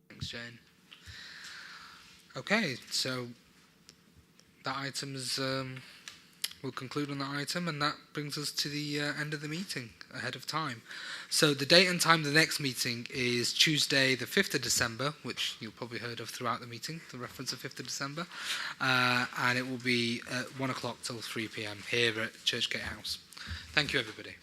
Thanks, Jane. Okay, so that item is, we'll conclude on that item, and that brings us to the end of the meeting ahead of time. So the date and time of the next meeting is Tuesday the 5th of December, which you've probably heard of throughout the meeting, the reference of 5th of December, and it will be at 1 o'clock till 3 p.m. here at Churchgate House. Thank you, everybody.